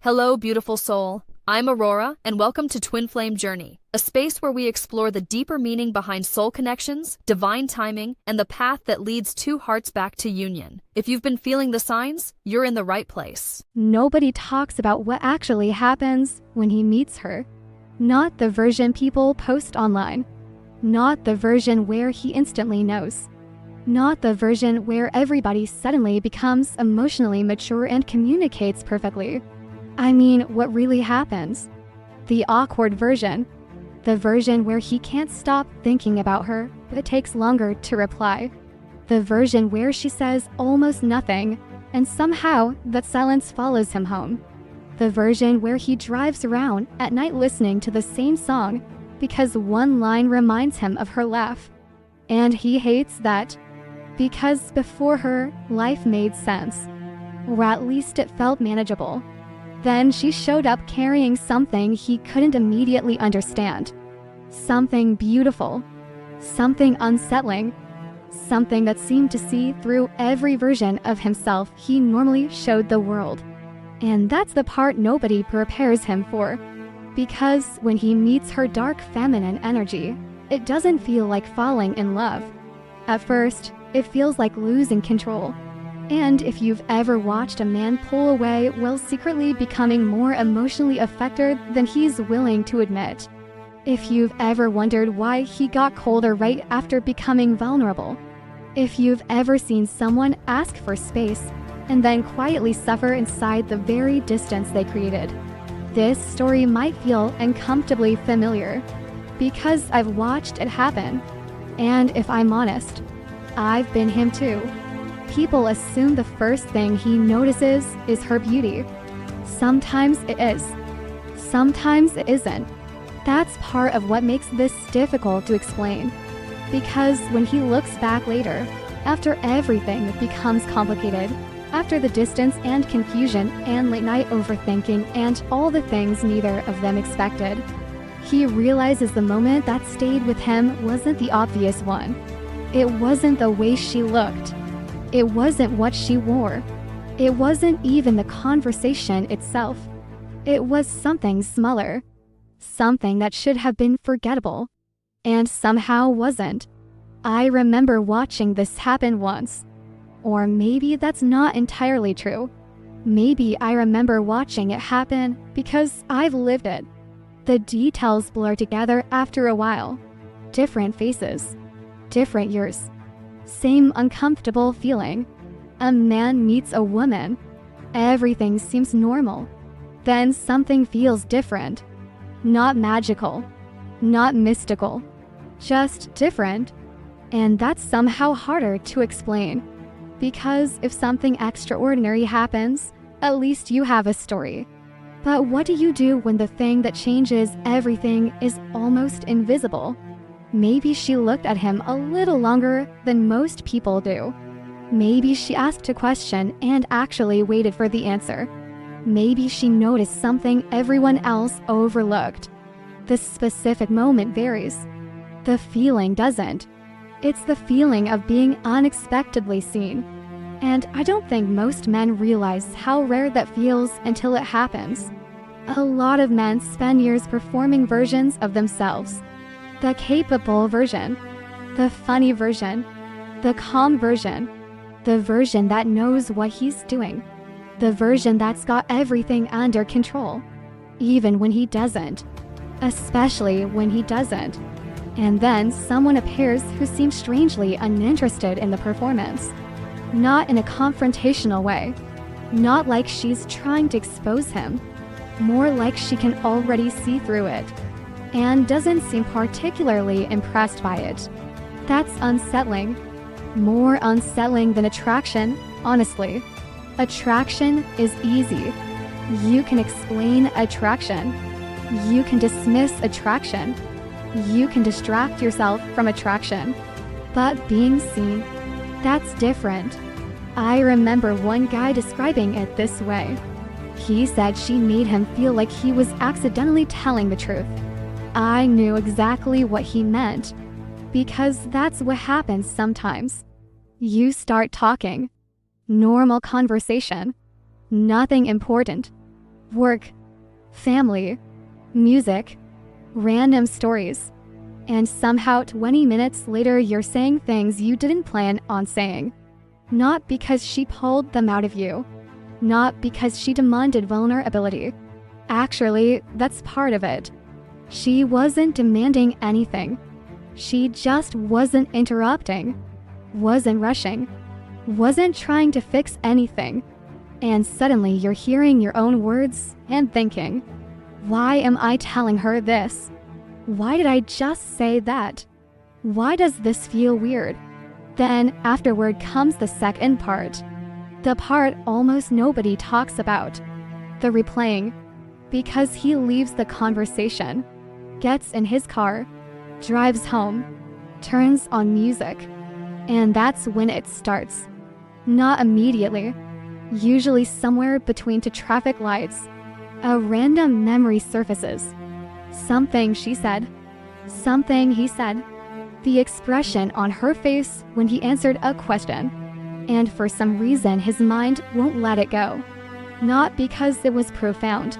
Hello, beautiful soul. I'm Aurora, and welcome to Twin Flame Journey, a space where we explore the deeper meaning behind soul connections, divine timing, and the path that leads two hearts back to union. If you've been feeling the signs, you're in the right place. Nobody talks about what actually happens when he meets her. Not the version people post online. Not the version where he instantly knows. Not the version where everybody suddenly becomes emotionally mature and communicates perfectly. I mean, what really happens? The awkward version. The version where he can't stop thinking about her, but it takes longer to reply. The version where she says almost nothing, and somehow that silence follows him home. The version where he drives around at night listening to the same song because one line reminds him of her laugh. And he hates that. Because before her, life made sense. Or at least it felt manageable. Then she showed up carrying something he couldn't immediately understand. Something beautiful. Something unsettling. Something that seemed to see through every version of himself he normally showed the world. And that's the part nobody prepares him for. Because when he meets her dark feminine energy, it doesn't feel like falling in love. At first, it feels like losing control. And if you've ever watched a man pull away while secretly becoming more emotionally affected than he's willing to admit. If you've ever wondered why he got colder right after becoming vulnerable. If you've ever seen someone ask for space and then quietly suffer inside the very distance they created. This story might feel uncomfortably familiar because I've watched it happen. And if I'm honest, I've been him too. People assume the first thing he notices is her beauty. Sometimes it is. Sometimes it isn't. That's part of what makes this difficult to explain. Because when he looks back later, after everything becomes complicated, after the distance and confusion and late-night overthinking and all the things neither of them expected, he realizes the moment that stayed with him wasn't the obvious one. It wasn't the way she looked. It wasn't what she wore. It wasn't even the conversation itself. It was something smaller. Something that should have been forgettable. And somehow wasn't. I remember watching this happen once. Or maybe that's not entirely true. Maybe I remember watching it happen because I've lived it. The details blur together after a while. Different faces. Different years. Same uncomfortable feeling. A man meets a woman. Everything seems normal. Then something feels different. Not magical. Not mystical. Just different. And that's somehow harder to explain. Because if something extraordinary happens, at least you have a story. But what do you do when the thing that changes everything is almost invisible? Maybe she looked at him a little longer than most people do. Maybe she asked a question and actually waited for the answer. Maybe she noticed something everyone else overlooked. The specific moment varies. The feeling doesn't. It's the feeling of being unexpectedly seen. And I don't think most men realize how rare that feels until it happens. A lot of men spend years performing versions of themselves. The capable version, the funny version, the calm version, the version that knows what he's doing, the version that's got everything under control, even when he doesn't, especially when he doesn't. And then someone appears who seems strangely uninterested in the performance. Not in a confrontational way, not like she's trying to expose him, more like she can already see through it. And doesn't seem particularly impressed by it. That's unsettling. More unsettling than attraction, honestly. Attraction is easy. You can explain attraction. You can dismiss attraction. You can distract yourself from attraction. But being seen, that's different. I remember one guy describing it this way. He said she made him feel like he was accidentally telling the truth. I knew exactly what he meant, because that's what happens sometimes. You start talking. Normal conversation. Nothing important. work, family, music, random stories. And somehow 20 minutes later you're saying things you didn't plan on saying. Not because she pulled them out of you. Not because she demanded vulnerability. Actually, that's part of it. She wasn't demanding anything. She just wasn't interrupting, wasn't rushing, wasn't trying to fix anything. And suddenly you're hearing your own words and thinking, why am I telling her this? Why did I just say that? Why does this feel weird? Then afterward comes the second part. The part almost nobody talks about. The replaying. Because he leaves the conversation, gets in his car, drives home, turns on music. And that's when it starts. Not immediately. Usually somewhere between two traffic lights. A random memory surfaces. Something she said. Something he said. The expression on her face when he answered a question. And for some reason his mind won't let it go. Not because it was profound.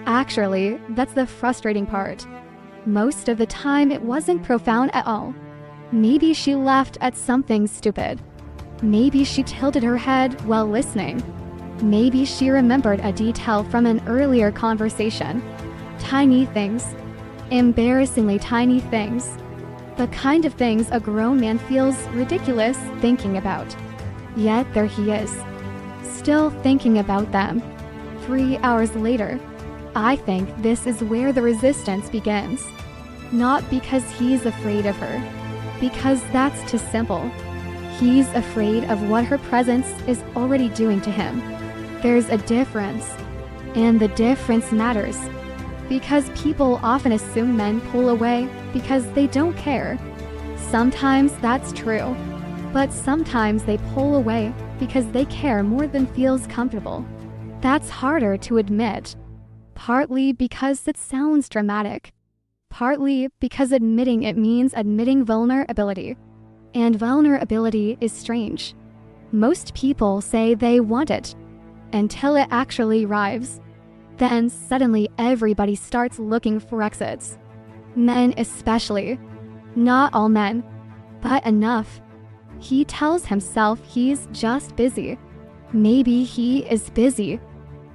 Actually, that's the frustrating part. Most of the time it wasn't profound at all. Maybe she laughed at something stupid. Maybe she tilted her head while listening. Maybe she remembered a detail from an earlier conversation. Tiny things. Embarrassingly tiny things. The kind of things a grown man feels ridiculous thinking about. Yet there he is. Still thinking about them. 3 hours later. I think this is where the resistance begins. Not because he's afraid of her. Because that's too simple. He's afraid of what her presence is already doing to him. There's a difference. And the difference matters. Because people often assume men pull away because they don't care. Sometimes that's true. But sometimes they pull away because they care more than feels comfortable. That's harder to admit. Partly because it sounds dramatic. Partly because admitting it means admitting vulnerability. And vulnerability is strange. Most people say they want it. Until it actually arrives. Then suddenly everybody starts looking for exits. Men especially. Not all men. But enough. He tells himself he's just busy. Maybe he is busy.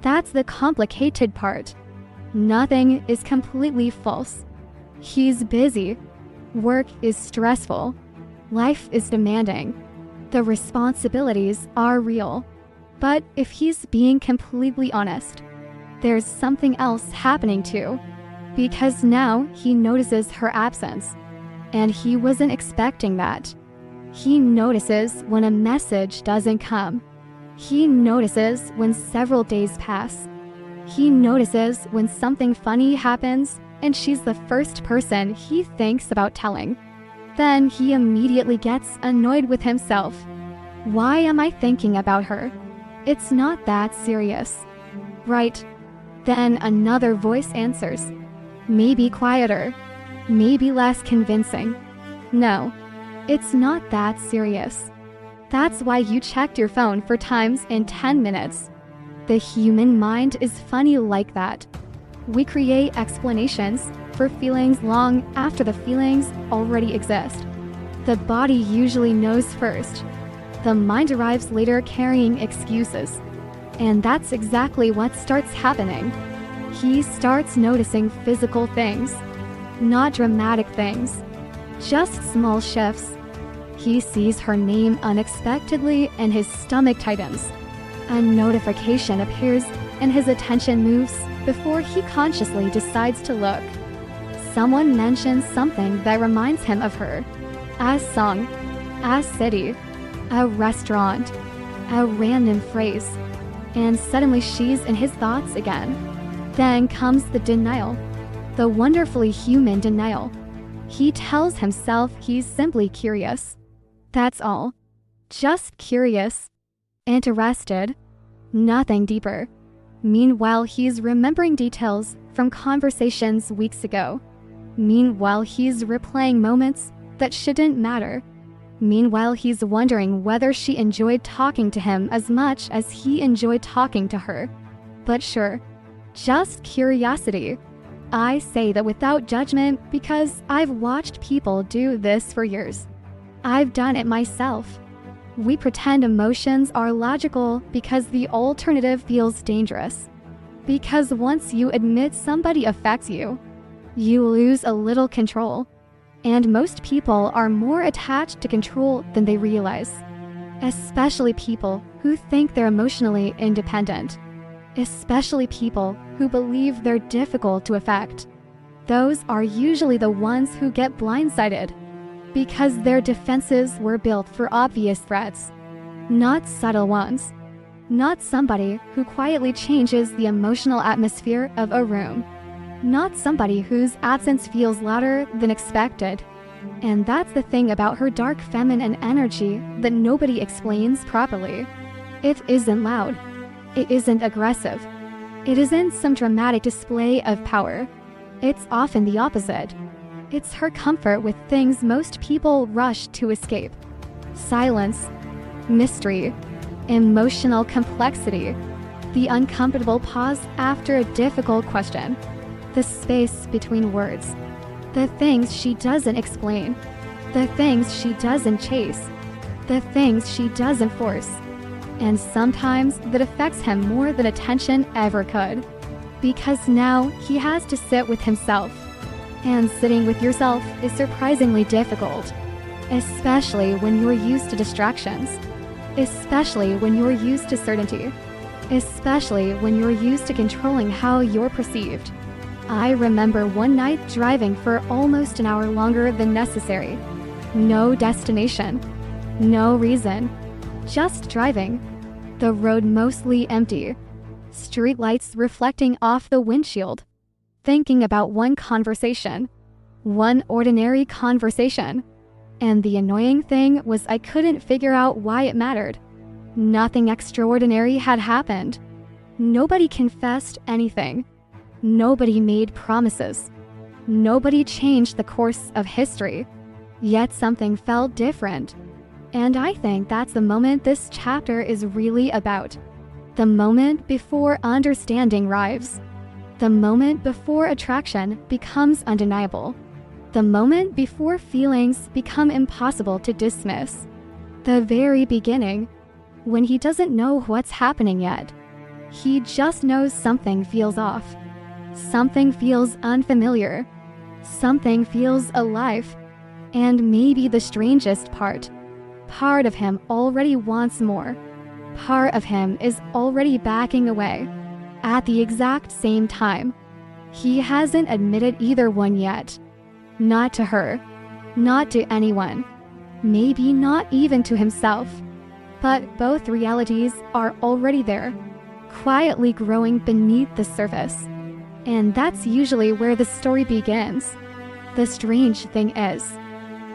That's the complicated part. Nothing is completely false. He's busy. Work is stressful. Life is demanding. The responsibilities are real. But if he's being completely honest, there's something else happening too. Because now he notices her absence. And he wasn't expecting that. He notices when a message doesn't come. He notices when several days pass. He notices when something funny happens and she's the first person he thinks about telling. Then he immediately gets annoyed with himself. Why am I thinking about her? It's not that serious. Right. Then another voice answers. Maybe quieter. Maybe less convincing. No, it's not that serious. That's why you checked your phone 4 times in 10 minutes. The human mind is funny like that. We create explanations for feelings long after the feelings already exist. The body usually knows first. The mind arrives later carrying excuses. And that's exactly what starts happening. He starts noticing physical things, not dramatic things, just small shifts. He sees her name unexpectedly and his stomach tightens. A notification appears and his attention moves before he consciously decides to look. Someone mentions something that reminds him of her. A song, a city, a restaurant, a random phrase. And suddenly she's in his thoughts again. Then comes the denial, the wonderfully human denial. He tells himself he's simply curious. That's all. Just curious. Interested. Nothing deeper. Meanwhile, he's remembering details from conversations weeks ago. Meanwhile, he's replaying moments that shouldn't matter. Meanwhile, he's wondering whether she enjoyed talking to him as much as he enjoyed talking to her. But sure, Just curiosity. I say that without judgment because I've watched people do this for years. I've done it myself. We pretend emotions are logical because the alternative feels dangerous. Because once you admit somebody affects you, you lose a little control. And most people are more attached to control than they realize. Especially people who think they're emotionally independent. Especially people who believe they're difficult to affect. Those are usually the ones who get blindsided. Because their defenses were built for obvious threats, not subtle ones. Not somebody who quietly changes the emotional atmosphere of a room. Not somebody whose absence feels louder than expected. And that's the thing about her dark feminine energy that nobody explains properly. It isn't loud. It isn't aggressive. It isn't some dramatic display of power. It's often the opposite. It's her comfort with things most people rush to escape. Silence, mystery, emotional complexity, the uncomfortable pause after a difficult question, the space between words, the things she doesn't explain, the things she doesn't chase, the things she doesn't force. And sometimes that affects him more than attention ever could. Because now he has to sit with himself. And sitting with yourself is surprisingly difficult, especially when you're used to distractions, especially when you're used to certainty, especially when you're used to controlling how you're perceived. I remember one night driving for almost an hour longer than necessary. No destination, no reason, just driving. The road mostly empty, streetlights reflecting off the windshield. Thinking about one conversation, one ordinary conversation. And the annoying thing was I couldn't figure out why it mattered. Nothing extraordinary had happened. Nobody confessed anything. Nobody made promises. Nobody changed the course of history. Yet something felt different. And I think that's the moment this chapter is really about. The moment before understanding arrives. The moment before attraction becomes undeniable. The moment before feelings become impossible to dismiss. The very beginning, when he doesn't know what's happening yet. He just knows something feels off. Something feels unfamiliar. Something feels alive. And maybe the strangest part of him already wants more. Part of him is already backing away. At the exact same time, he hasn't admitted either one yet. Not to her, not to anyone, maybe not even to himself. But both realities are already there, quietly growing beneath the surface. And that's usually where the story begins. The strange thing is,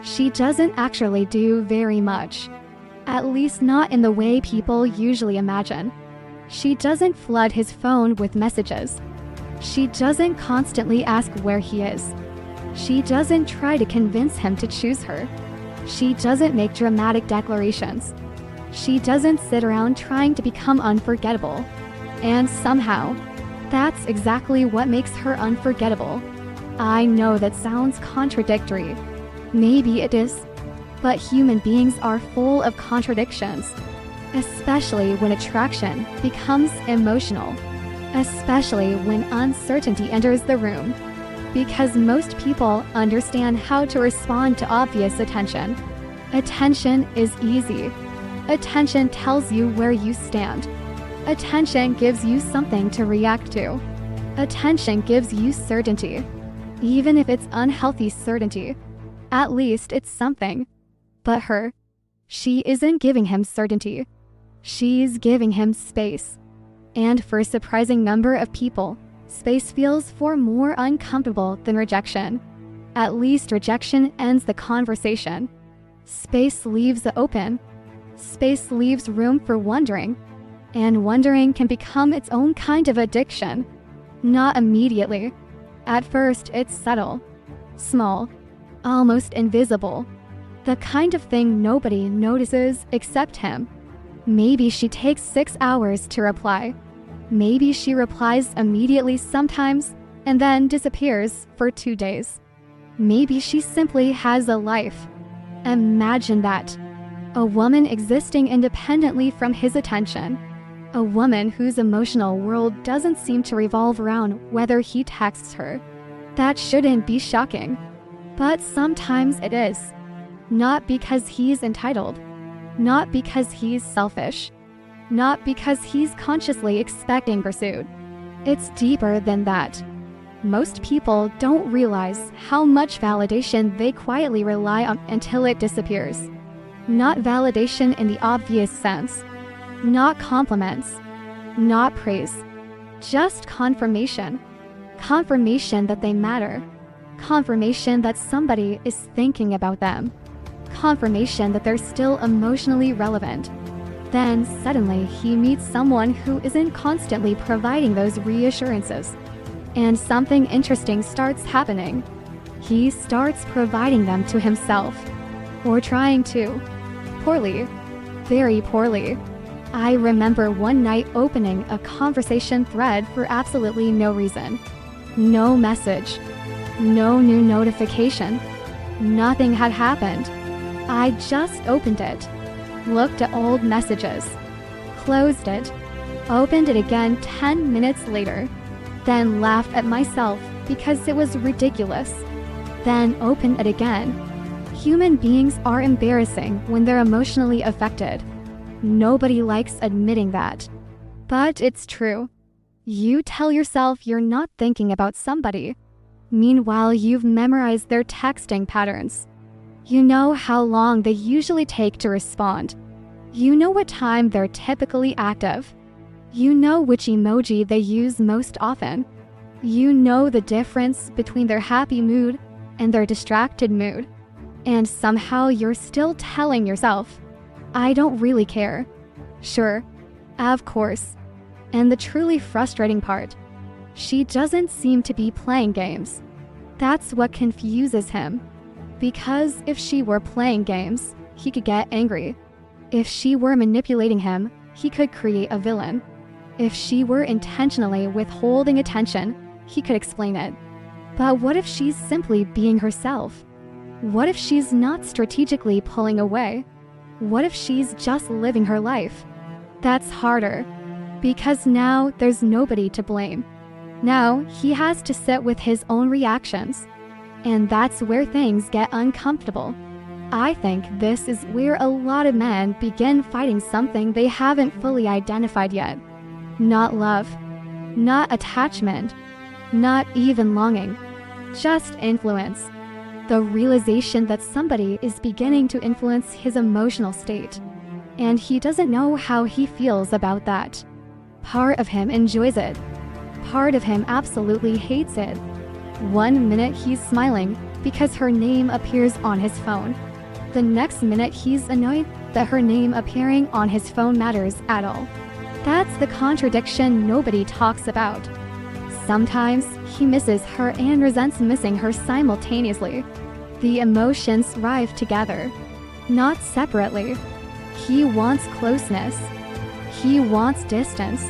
she doesn't actually do very much. At least not in the way people usually imagine. She doesn't flood his phone with messages. She doesn't constantly ask where he is. She doesn't try to convince him to choose her. She doesn't make dramatic declarations. She doesn't sit around trying to become unforgettable. And somehow, that's exactly what makes her unforgettable. I know that sounds contradictory. Maybe it is. But human beings are full of contradictions. Especially when attraction becomes emotional. Especially when uncertainty enters the room. Because most people understand how to respond to obvious attention. Attention is easy. Attention tells you where you stand. Attention gives you something to react to. Attention gives you certainty. Even if it's unhealthy certainty, at least it's something. But her, she isn't giving him certainty. She's giving him space. And for a surprising number of people, space feels far more uncomfortable than rejection. At least rejection ends the conversation. Space leaves it open. Space leaves room for wondering. And wondering can become its own kind of addiction. Not immediately. At first, it's subtle, small, almost invisible. The kind of thing nobody notices except him. Maybe she takes 6 hours to reply. Maybe she replies immediately sometimes and then disappears for 2 days. Maybe she simply has a life. Imagine that. A woman existing independently from his attention. A woman whose emotional world doesn't seem to revolve around whether he texts her. That shouldn't be shocking. But sometimes it is. Not because he's entitled. Not because he's selfish. Not because he's consciously expecting pursuit. It's deeper than that. Most people don't realize how much validation they quietly rely on until it disappears. Not validation in the obvious sense. Not compliments. Not praise. Just confirmation. Confirmation that they matter. Confirmation that somebody is thinking about them. Confirmation that they're still emotionally relevant. Then suddenly he meets someone who isn't constantly providing those reassurances. And something interesting starts happening. He starts providing them to himself. Or trying to. Poorly. Very poorly. I remember one night opening a conversation thread for absolutely no reason. No message. No new notification. Nothing had happened. I just opened it. Looked at old messages. Closed it. Opened it again 10 minutes later. Then laughed at myself because it was ridiculous. Then opened it again. Human beings are embarrassing when they're emotionally affected. Nobody likes admitting that. But it's true. You tell yourself you're not thinking about somebody. Meanwhile, you've memorized their texting patterns. You know how long they usually take to respond. You know what time they're typically active. You know which emoji they use most often. You know the difference between their happy mood and their distracted mood. And somehow you're still telling yourself, I don't really care. Sure, of course. And the truly frustrating part, she doesn't seem to be playing games. That's what confuses him. Because if she were playing games, he could get angry. If she were manipulating him, he could create a villain. If she were intentionally withholding attention, he could explain it. But what if she's simply being herself? What if she's not strategically pulling away? What if she's just living her life? That's harder. Because now there's nobody to blame. Now he has to sit with his own reactions. And that's where things get uncomfortable. I think this is where a lot of men begin fighting something they haven't fully identified yet. Not love, not attachment, not even longing, just influence. The realization that somebody is beginning to influence his emotional state. And he doesn't know how he feels about that. Part of him enjoys it. Part of him absolutely hates it. 1 minute he's smiling because her name appears on his phone. The next minute he's annoyed that her name appearing on his phone matters at all. That's the contradiction nobody talks about. Sometimes he misses her and resents missing her simultaneously. The emotions thrive together, not separately. He wants closeness. He wants distance.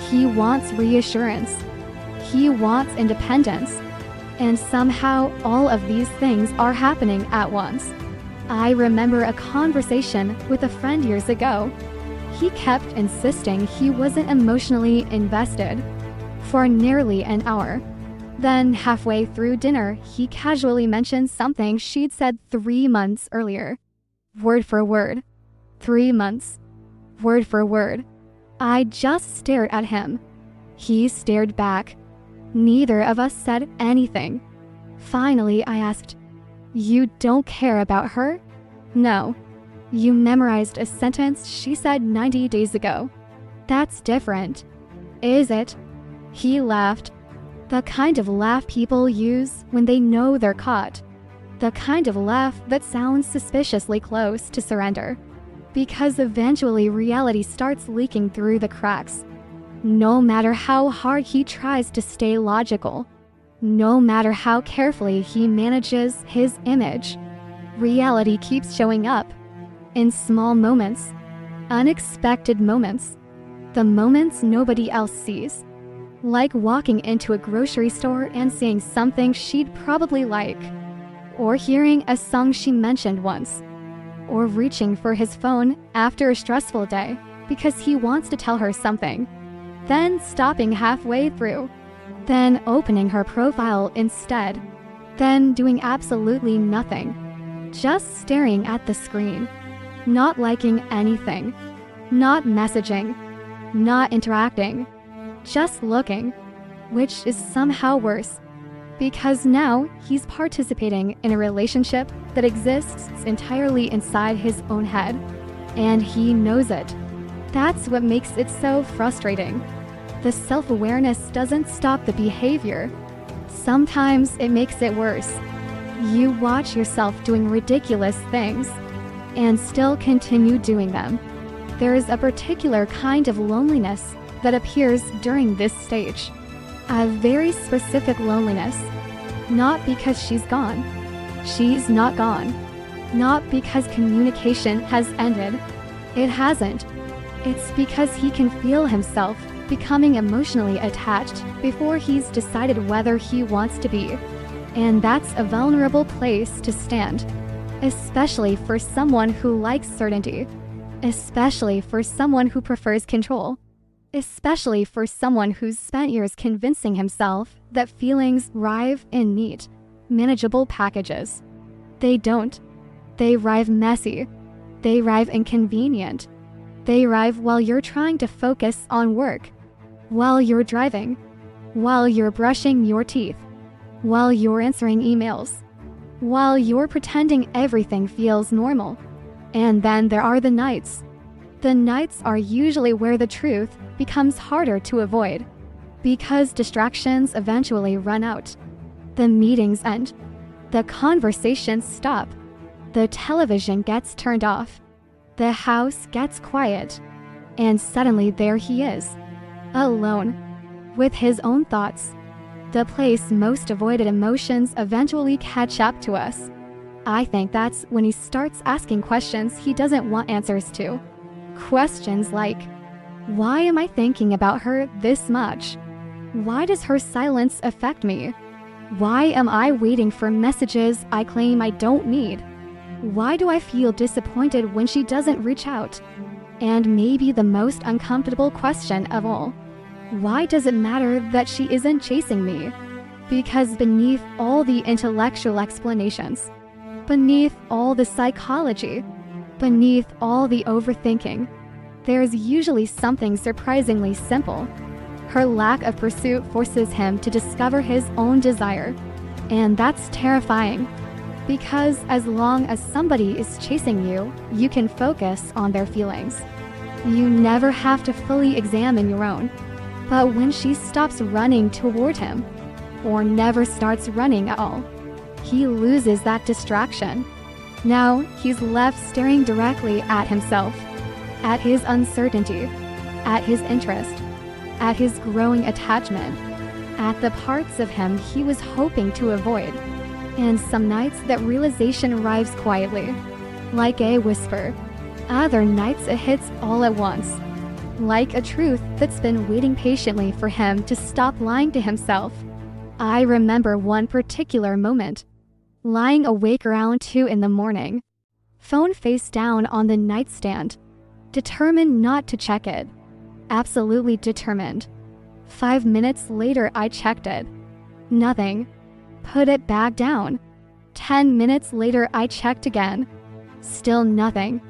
He wants reassurance. He wants independence. And somehow all of these things are happening at once. I remember a conversation with a friend years ago. He kept insisting he wasn't emotionally invested for nearly an hour. Then halfway through dinner, he casually mentioned something she'd said 3 months earlier. Word for word. 3 months. Word for word. I just stared at him. He stared back. Neither of us said anything. Finally, I asked, "You don't care about her?" "No." "You memorized a sentence she said 90 days ago." "That's different." "Is it?" He laughed. The kind of laugh people use when they know they're caught. The kind of laugh that sounds suspiciously close to surrender. Because eventually reality starts leaking through the cracks. No matter how hard he tries to stay logical, no matter how carefully he manages his image, reality keeps showing up. In small moments, unexpected moments. The moments nobody else sees. Like walking into a grocery store and seeing something she'd probably like. Or hearing a song she mentioned once. Or reaching for his phone after a stressful day because he wants to tell her something. Then stopping halfway through. Then opening her profile instead. Then doing absolutely nothing. Just staring at the screen. Not liking anything. Not messaging. Not interacting. Just looking. Which is somehow worse. Because now he's participating in a relationship that exists entirely inside his own head. And he knows it. That's what makes it so frustrating. The self-awareness doesn't stop the behavior. Sometimes it makes it worse. You watch yourself doing ridiculous things and still continue doing them. There is a particular kind of loneliness that appears during this stage. A very specific loneliness. Not because she's gone. She's not gone. Not because communication has ended. It hasn't. It's because he can feel himself becoming emotionally attached before he's decided whether he wants to be. And that's a vulnerable place to stand. Especially for someone who likes certainty. Especially for someone who prefers control. Especially for someone who's spent years convincing himself that feelings arrive in neat, manageable packages. They don't. They arrive messy. They arrive inconvenient. They arrive while you're trying to focus on work, while you're driving, while you're brushing your teeth, while you're answering emails, while you're pretending everything feels normal. And then there are the nights. The nights are usually where the truth becomes harder to avoid, because distractions eventually run out. The meetings end. The conversations stop. The television gets turned off. The house gets quiet. And suddenly there he is, alone, with his own thoughts. The place most avoided emotions eventually catch up to us. I think that's when he starts asking questions he doesn't want answers to. Questions like, why am I thinking about her this much? Why does her silence affect me? Why am I waiting for messages I claim I don't need? Why do I feel disappointed when she doesn't reach out? And maybe the most uncomfortable question of all, why does it matter that she isn't chasing me? Because beneath all the intellectual explanations, beneath all the psychology, beneath all the overthinking, there's usually something surprisingly simple. Her lack of pursuit forces him to discover his own desire. And that's terrifying. Because as long as somebody is chasing you, you can focus on their feelings. You never have to fully examine your own. But when she stops running toward him, or never starts running at all, he loses that distraction. Now he's left staring directly at himself, at his uncertainty, at his interest, at his growing attachment, at the parts of him he was hoping to avoid. And some nights that realization arrives quietly, like a whisper. Other nights it hits all at once, like a truth that's been waiting patiently for him to stop lying to himself. I remember one particular moment. Lying awake around 2 in the morning. Phone face down on the nightstand. Determined not to check it. Absolutely determined. 5 minutes later I checked it. Nothing. Put it back down. 10 minutes later I checked again. Still nothing.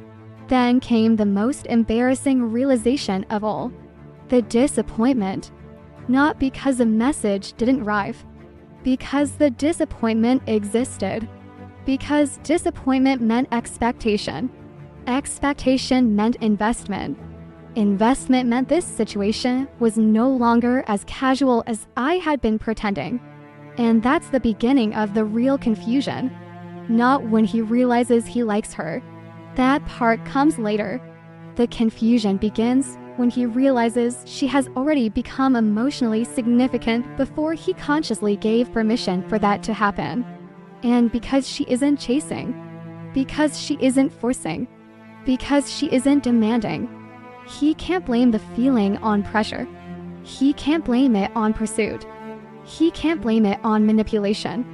Then came the most embarrassing realization of all. The disappointment. Not because a message didn't arrive. Because the disappointment existed. Because disappointment meant expectation. Expectation meant investment. Investment meant this situation was no longer as casual as I had been pretending. And that's the beginning of the real confusion. Not when he realizes he likes her. That part comes later. The confusion begins when he realizes she has already become emotionally significant before he consciously gave permission for that to happen. And because she isn't chasing, because she isn't forcing, because she isn't demanding, He can't blame the feeling on pressure. He can't blame it on pursuit. He can't blame it on manipulation.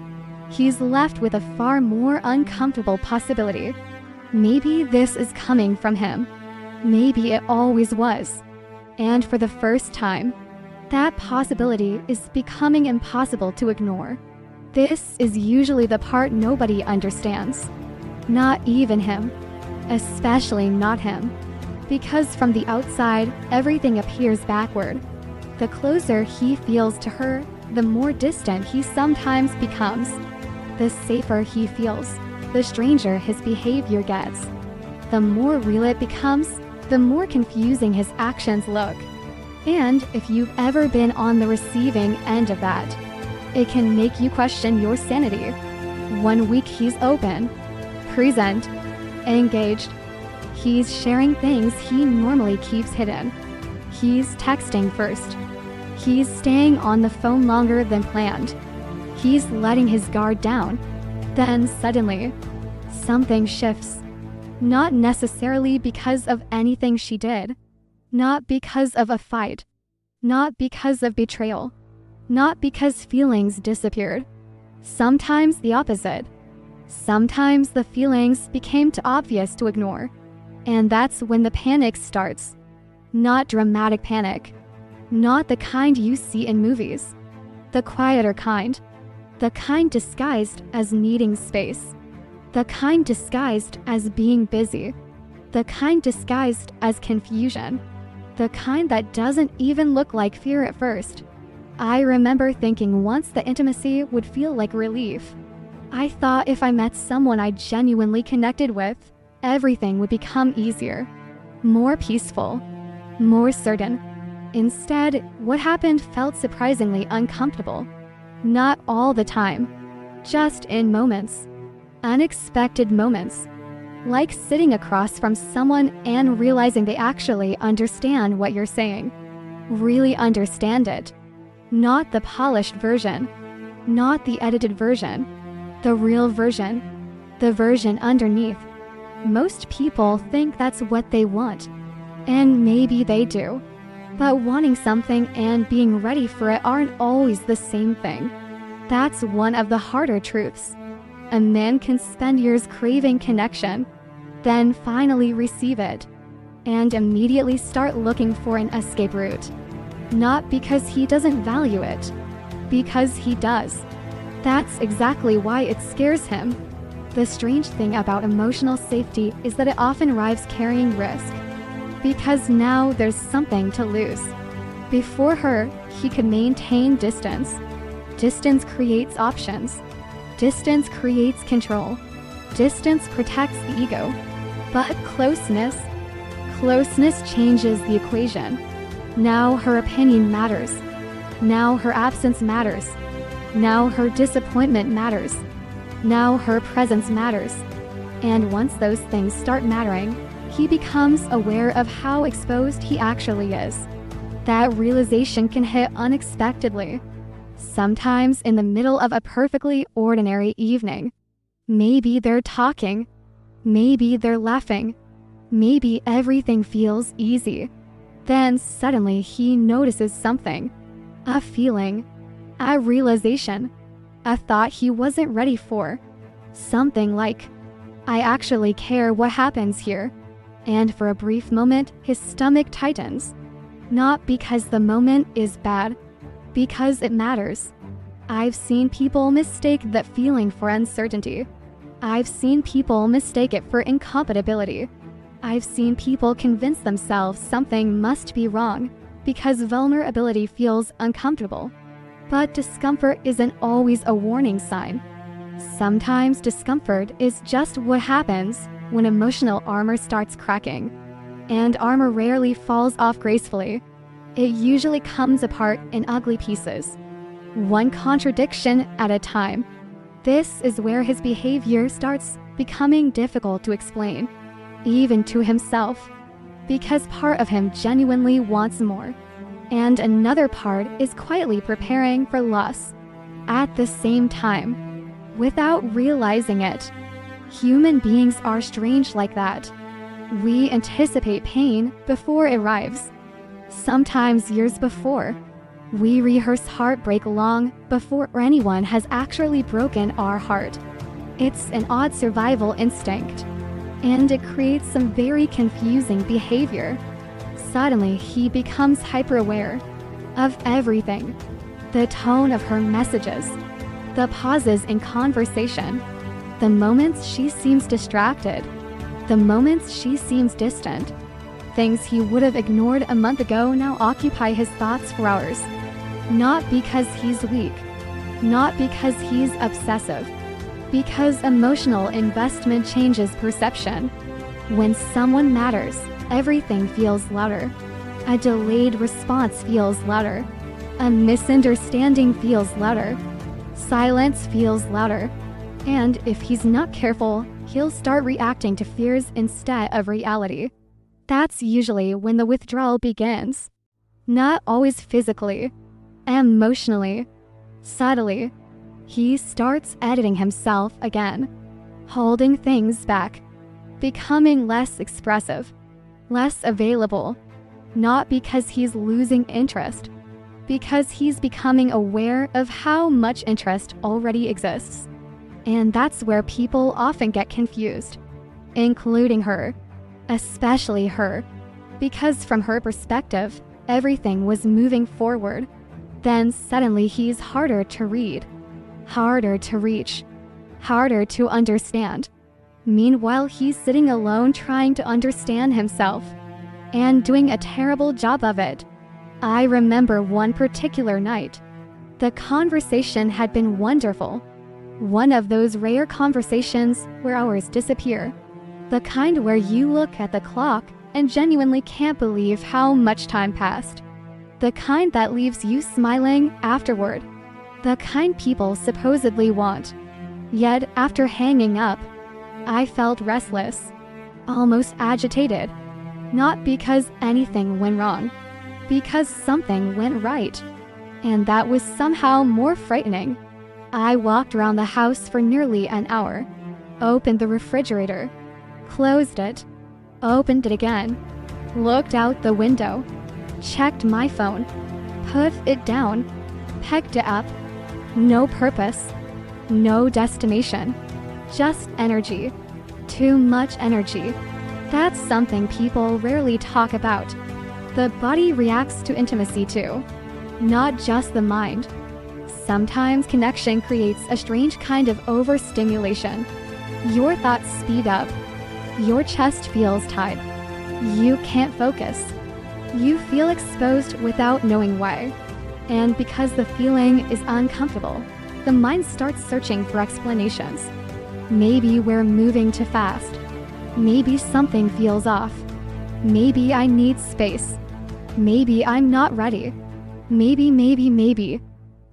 He's left with a far more uncomfortable possibility. Maybe this is coming from him. Maybe it always was. And for the first time, that possibility is becoming impossible to ignore. This is usually the part nobody understands. Not even him. Especially not him. Because from the outside, everything appears backward. The closer he feels to her, the more distant he sometimes becomes. The safer he feels, the stranger his behavior gets. The more real it becomes, the more confusing his actions look. And if you've ever been on the receiving end of that, it can make you question your sanity. 1 week he's open, present, engaged. He's sharing things he normally keeps hidden. He's texting first. He's staying on the phone longer than planned. He's letting his guard down. Then suddenly, something shifts. Not necessarily because of anything she did. Not because of a fight. Not because of betrayal. Not because feelings disappeared. Sometimes the opposite. Sometimes the feelings became too obvious to ignore. And that's when the panic starts. Not dramatic panic. Not the kind you see in movies. The quieter kind. The kind disguised as needing space. The kind disguised as being busy. The kind disguised as confusion. The kind that doesn't even look like fear at first. I remember thinking once the intimacy would feel like relief. I thought if I met someone I genuinely connected with, everything would become easier, more peaceful, more certain. Instead, what happened felt surprisingly uncomfortable. Not all the time, just in moments. Unexpected moments. Like sitting across from someone and realizing they actually understand what you're saying. Really understand it. Not the polished version. Not the edited version. The real version. The version underneath. Most people think that's what they want. And maybe they do. But wanting something and being ready for it aren't always the same thing. That's one of the harder truths. A man can spend years craving connection, then finally receive it, and immediately start looking for an escape route. Not because he doesn't value it, because he does. That's exactly why it scares him. The strange thing about emotional safety is that it often arrives carrying risk. Because now there's something to lose. Before her, he could maintain distance. Distance creates options. Distance creates control. Distance protects the ego. But closeness changes the equation. Now her opinion matters. Now her absence matters. Now her disappointment matters. Now her presence matters. And once those things start mattering, he becomes aware of how exposed he actually is. That realization can hit unexpectedly. Sometimes in the middle of a perfectly ordinary evening. Maybe they're talking. Maybe they're laughing. Maybe everything feels easy. Then suddenly he notices something. A feeling. A realization. A thought he wasn't ready for. Something like, I actually care what happens here. And for a brief moment, his stomach tightens. Not because the moment is bad, because it matters. I've seen people mistake that feeling for uncertainty. I've seen people mistake it for incompatibility. I've seen people convince themselves something must be wrong because vulnerability feels uncomfortable. But discomfort isn't always a warning sign. Sometimes discomfort is just what happens when emotional armor starts cracking. And armor rarely falls off gracefully. It usually comes apart in ugly pieces. One contradiction at a time. This is where his behavior starts becoming difficult to explain, even to himself, because part of him genuinely wants more, and another part is quietly preparing for loss. At the same time, without realizing it, human beings are strange like that. We anticipate pain before it arrives, sometimes years before. We rehearse heartbreak long before anyone has actually broken our heart. It's an odd survival instinct, and it creates some very confusing behavior. Suddenly, he becomes hyper-aware of everything. The tone of her messages, the pauses in conversation, the moments she seems distracted, the moments she seems distant. Things he would have ignored a month ago now occupy his thoughts for hours. Not because he's weak, not because he's obsessive, because emotional investment changes perception. When someone matters, everything feels louder. A delayed response feels louder. A misunderstanding feels louder. Silence feels louder. And if he's not careful, he'll start reacting to fears instead of reality. That's usually when the withdrawal begins. Not always physically, emotionally, subtly. He starts editing himself again, holding things back, becoming less expressive, less available, not because he's losing interest, because he's becoming aware of how much interest already exists. And that's where people often get confused, including her, especially her, because from her perspective, everything was moving forward. Then suddenly he's harder to read, harder to reach, harder to understand. Meanwhile, he's sitting alone trying to understand himself, and doing a terrible job of it. I remember one particular night. The conversation had been wonderful. One of those rare conversations where hours disappear. The kind where you look at the clock and genuinely can't believe how much time passed. The kind that leaves you smiling afterward. The kind people supposedly want. Yet, after hanging up, I felt restless, almost agitated. Not because anything went wrong, because something went right. And that was somehow more frightening. I walked around the house for nearly an hour, opened the refrigerator, closed it, opened it again, looked out the window, checked my phone, put it down, picked it up. No purpose, no destination, just energy. Too much energy. That's something people rarely talk about. The body reacts to intimacy too, not just the mind. Sometimes connection creates a strange kind of overstimulation. Your thoughts speed up. Your chest feels tight. You can't focus. You feel exposed without knowing why. And because the feeling is uncomfortable, the mind starts searching for explanations. Maybe we're moving too fast. Maybe something feels off. Maybe I need space. Maybe I'm not ready. Maybe.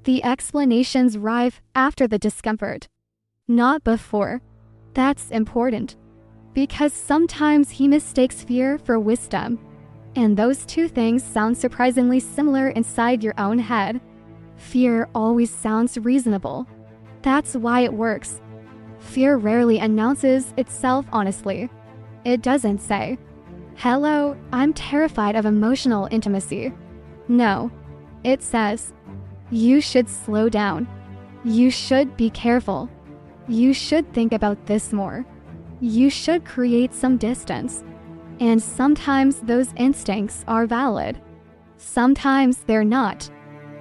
The explanations arrive after the discomfort, not before. That's important, because sometimes he mistakes fear for wisdom. And those two things sound surprisingly similar inside your own head. Fear always sounds reasonable. That's why it works. Fear rarely announces itself honestly. It doesn't say, "Hello, I'm terrified of emotional intimacy." No, it says, "You should slow down. You should be careful. You should think about this more. You should create some distance." And sometimes those instincts are valid. Sometimes they're not.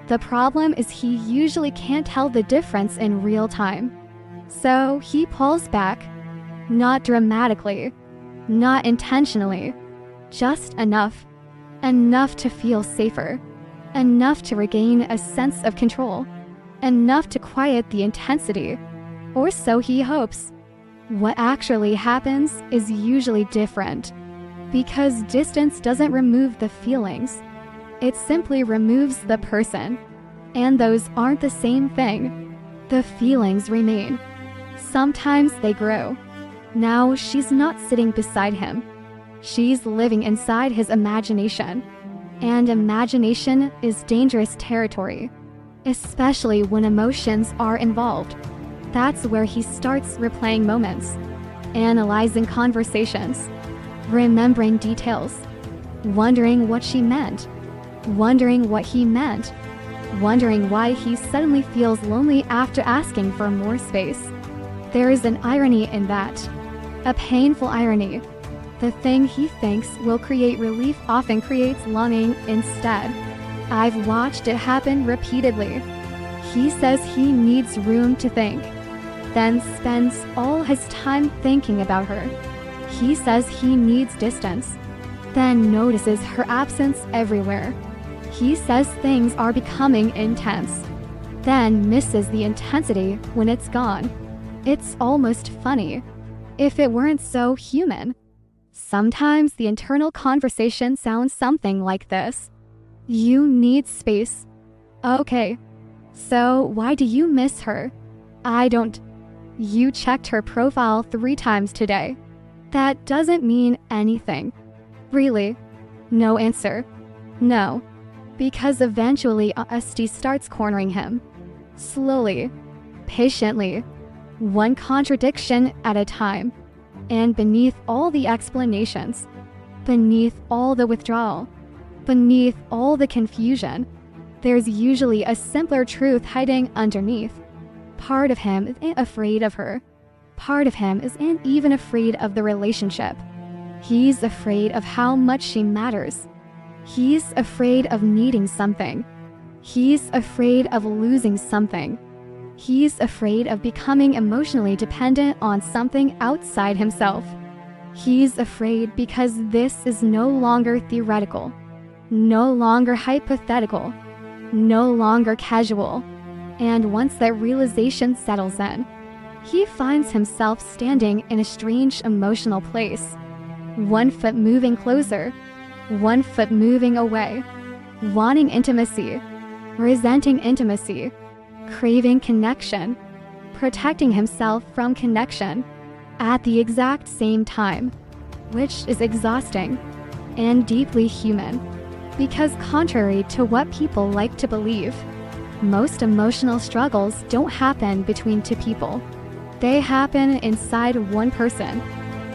The problem is he usually can't tell the difference in real time. So he pulls back. Not dramatically. Not intentionally. Just enough. Enough to feel safer. Enough to regain a sense of control. Enough to quiet the intensity. Or so he hopes. What actually happens is usually different. Because distance doesn't remove the feelings. It simply removes the person. And those aren't the same thing. The feelings remain. Sometimes they grow. Now she's not sitting beside him. She's living inside his imagination. And imagination is dangerous territory, especially when emotions are involved. That's where he starts replaying moments, analyzing conversations, remembering details, wondering what she meant, wondering what he meant, wondering why he suddenly feels lonely after asking for more space. There is an irony in that, a painful irony. The thing he thinks will create relief often creates longing instead. I've watched it happen repeatedly. He says he needs room to think, then spends all his time thinking about her. He says he needs distance, then notices her absence everywhere. He says things are becoming intense, then misses the intensity when it's gone. It's almost funny, if it weren't so human. Sometimes the internal conversation sounds something like this. You need space. Okay. So why do you miss her? I don't. You checked her profile 3 times today. That doesn't mean anything. Really? No answer. No. Because eventually honesty starts cornering him. Slowly. Patiently. One contradiction at a time. And beneath all the explanations, beneath all the withdrawal, beneath all the confusion, there's usually a simpler truth hiding underneath. Part of him isn't afraid of her. Part of him isn't even afraid of the relationship. He's afraid of how much she matters. He's afraid of needing something. He's afraid of losing something. He's afraid of becoming emotionally dependent on something outside himself. He's afraid because this is no longer theoretical, no longer hypothetical, no longer casual. And once that realization settles in, he finds himself standing in a strange emotional place. 1 foot moving closer, 1 foot moving away, wanting intimacy, resenting intimacy, craving connection, protecting himself from connection at the exact same time, which is exhausting and deeply human. Because contrary to what people like to believe, most emotional struggles don't happen between 2 people. They happen inside one person,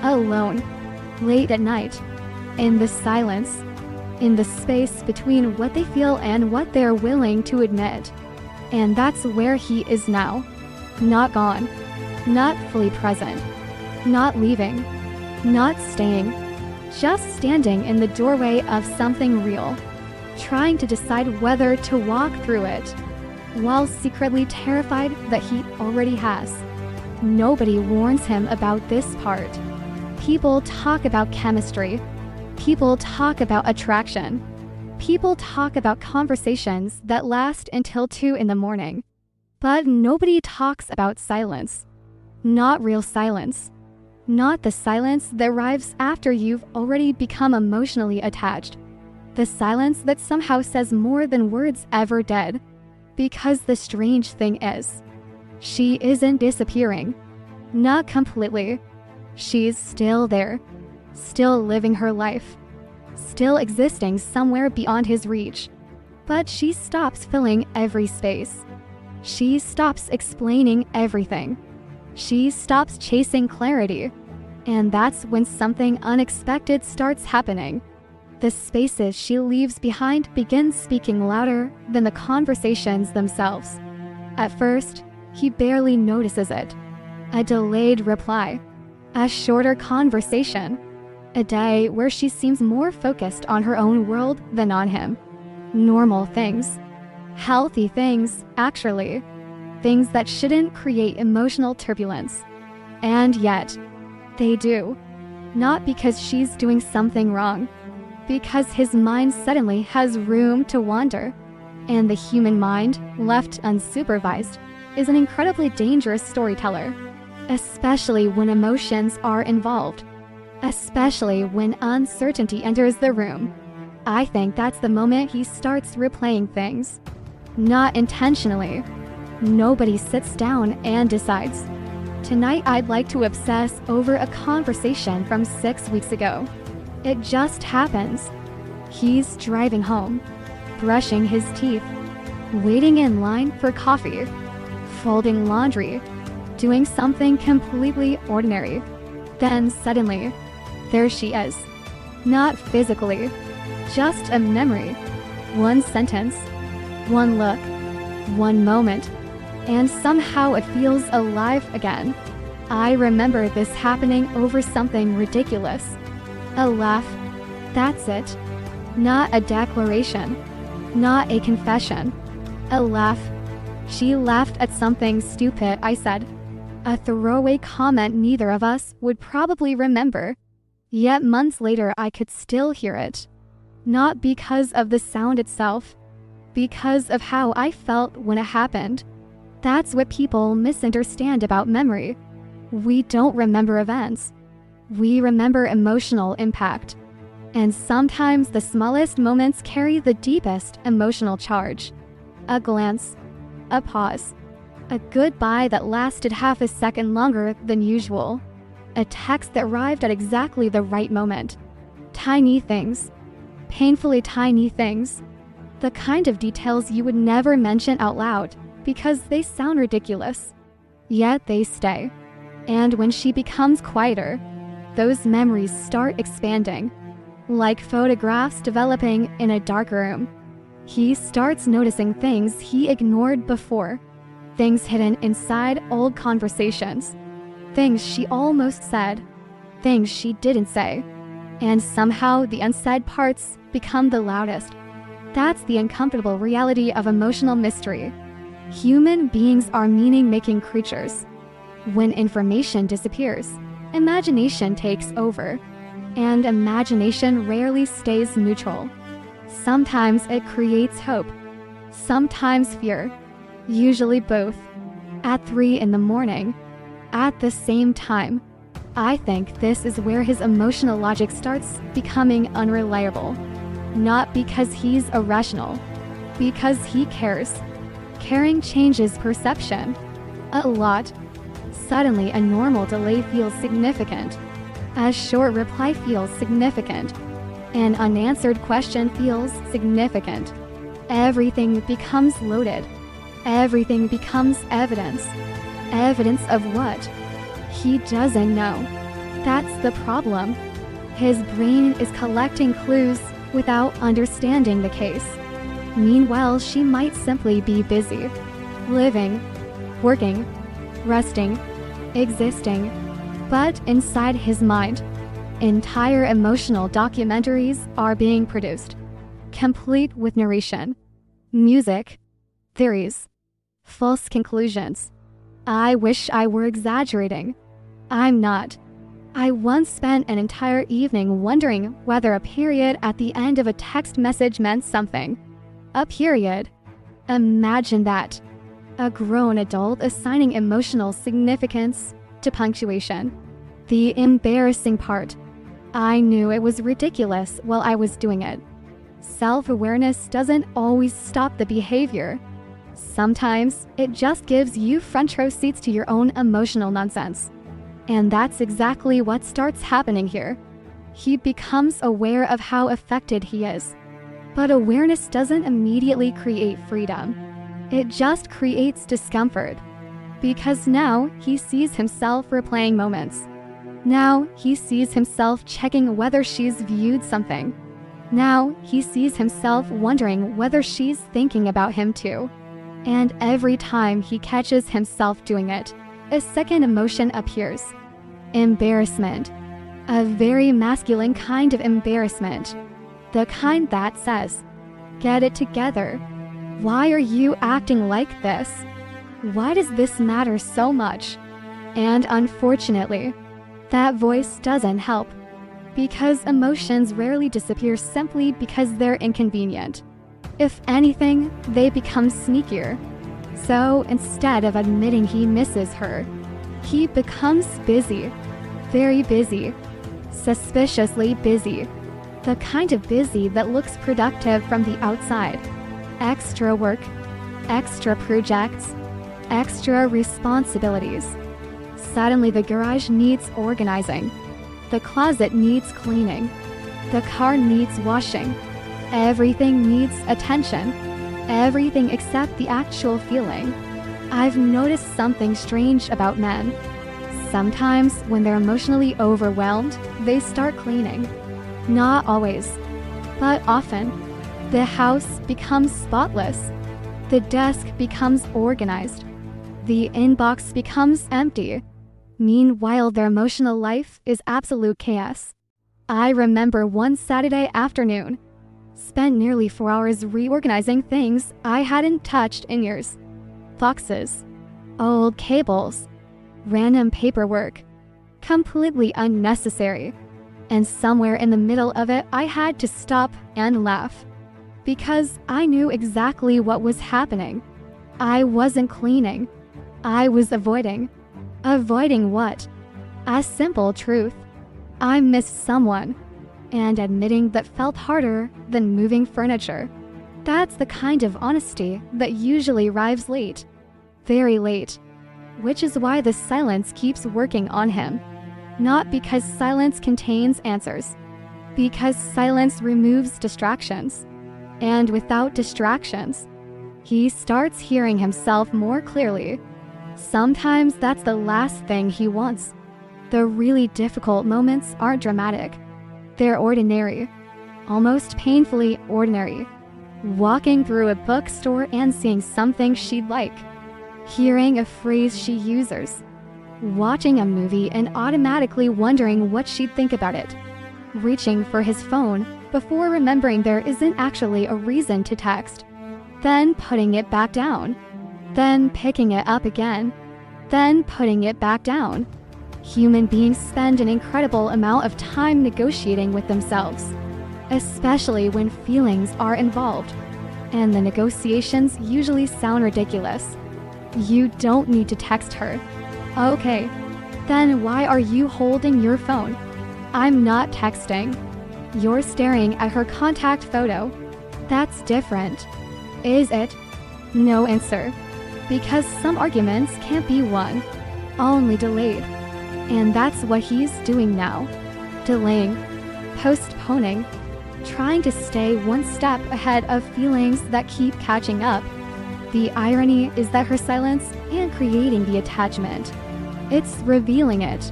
alone, late at night, in the silence, in the space between what they feel and what they're willing to admit. And that's where he is now. Not gone, not fully present, not leaving, not staying, just standing in the doorway of something real, trying to decide whether to walk through it, while secretly terrified that he already has. Nobody warns him about this part. People talk about chemistry. People talk about attraction. People talk about conversations that last until 2 in the morning. But nobody talks about silence. Not real silence. Not the silence that arrives after you've already become emotionally attached. The silence that somehow says more than words ever did. Because the strange thing is, she isn't disappearing. Not completely. She's still there. Still living her life. Still existing somewhere beyond his reach. But she stops filling every space. She stops explaining everything. She stops chasing clarity. And that's when something unexpected starts happening. The spaces she leaves behind begin speaking louder than the conversations themselves. At first, he barely notices it. A delayed reply. A shorter conversation. A day where she seems more focused on her own world than on him. Normal things. Healthy things, actually. Things that shouldn't create emotional turbulence. And yet, they do. Not because she's doing something wrong. Because his mind suddenly has room to wander. And the human mind, left unsupervised, is an incredibly dangerous storyteller. Especially when emotions are involved. Especially when uncertainty enters the room. I think that's the moment he starts replaying things. Not intentionally. Nobody sits down and decides. Tonight I'd like to obsess over a conversation from 6 weeks ago. It just happens. He's driving home, brushing his teeth, waiting in line for coffee, folding laundry, doing something completely ordinary. Then suddenly, There she is. Not physically, just a memory. One sentence, one look, one moment, and somehow it feels alive again. I remember this happening over something ridiculous. A laugh. That's it. Not a declaration. Not a confession. A laugh. She laughed at something stupid I said. A throwaway comment neither of us would probably remember. Yet months later I could still hear it. Not because of the sound itself, because of how I felt when it happened. That's what people misunderstand about memory. We don't remember events. We remember emotional impact. And sometimes the smallest moments carry the deepest emotional charge. A glance, a pause, a goodbye that lasted half a second longer than usual, a text that arrived at exactly the right moment. Tiny things, painfully tiny things, the kind of details you would never mention out loud because they sound ridiculous. Yet they stay. And when she becomes quieter, those memories start expanding. Like photographs developing in a dark room. He starts noticing things he ignored before. Things hidden inside old conversations. Things she almost said. Things she didn't say. And somehow the unsaid parts become the loudest. That's the uncomfortable reality of emotional mystery. Human beings are meaning-making creatures. When information disappears, imagination takes over. And imagination rarely stays neutral. Sometimes it creates hope. Sometimes fear. Usually both. At 3 in the morning. At the same time. I think this is where his emotional logic starts becoming unreliable. Not because he's irrational. Because he cares. Caring changes perception. A lot. Suddenly a normal delay feels significant. A short reply feels significant. An unanswered question feels significant. Everything becomes loaded. Everything becomes evidence. Evidence of what? He doesn't know. That's the problem. His brain is collecting clues without understanding the case. Meanwhile, she might simply be busy. Living, working, resting, existing. But inside his mind, entire emotional documentaries are being produced, complete with narration, music, theories, false conclusions. I wish I were exaggerating. I'm not. I once spent an entire evening wondering whether a period at the end of a text message meant something. A period. Imagine that. A grown adult assigning emotional significance to punctuation. The embarrassing part. I knew it was ridiculous while I was doing it. Self-awareness doesn't always stop the behavior. Sometimes it just gives you front row seats to your own emotional nonsense. And that's exactly what starts happening here. He becomes aware of how affected he is. But awareness doesn't immediately create freedom. It just creates discomfort. Because now he sees himself replaying moments. Now he sees himself checking whether she's viewed something. Now he sees himself wondering whether she's thinking about him too. And every time he catches himself doing it, a second emotion appears. Embarrassment. A very masculine kind of embarrassment. The kind that says, "Get it together. Why are you acting like this? Why does this matter so much?" And unfortunately, that voice doesn't help. Because emotions rarely disappear simply because they're inconvenient. If anything, they become sneakier. So instead of admitting he misses her, he becomes busy. Very busy. Suspiciously busy. The kind of busy that looks productive from the outside. Extra work, extra projects, extra responsibilities. Suddenly the garage needs organizing. The closet needs cleaning. The car needs washing. Everything needs attention. Everything except the actual feeling. I've noticed something strange about men. Sometimes, when they're emotionally overwhelmed, they start cleaning. Not always, but often. The house becomes spotless. The desk becomes organized. The inbox becomes empty. Meanwhile, their emotional life is absolute chaos. I remember one Saturday afternoon, spent nearly 4 hours reorganizing things I hadn't touched in years. Boxes, old cables, random paperwork, completely unnecessary. And somewhere in the middle of it, I had to stop and laugh. Because I knew exactly what was happening. I wasn't cleaning. I was avoiding. Avoiding what? A simple truth. I missed someone. And admitting that felt harder than moving furniture. That's the kind of honesty that usually arrives late. Very late. Which is why the silence keeps working on him. Not because silence contains answers. Because silence removes distractions. And without distractions, he starts hearing himself more clearly. Sometimes that's the last thing he wants. The really difficult moments aren't dramatic. They're ordinary. Almost painfully ordinary. Walking through a bookstore and seeing something she'd like. Hearing a phrase she uses. Watching a movie and automatically wondering what she'd think about it. Reaching for his phone before remembering there isn't actually a reason to text. Then putting it back down. Then picking it up again. Then putting it back down. Human beings spend an incredible amount of time negotiating with themselves, especially when feelings are involved. And the negotiations usually sound ridiculous. You don't need to text her. Okay, then why are you holding your phone? I'm not texting. You're staring at her contact photo. That's different. Is it? No answer. Because some arguments can't be won, only delayed. And that's what he's doing now. Delaying, postponing, trying to stay one step ahead of feelings that keep catching up. The irony is that her silence isn't creating the attachment. It's revealing it.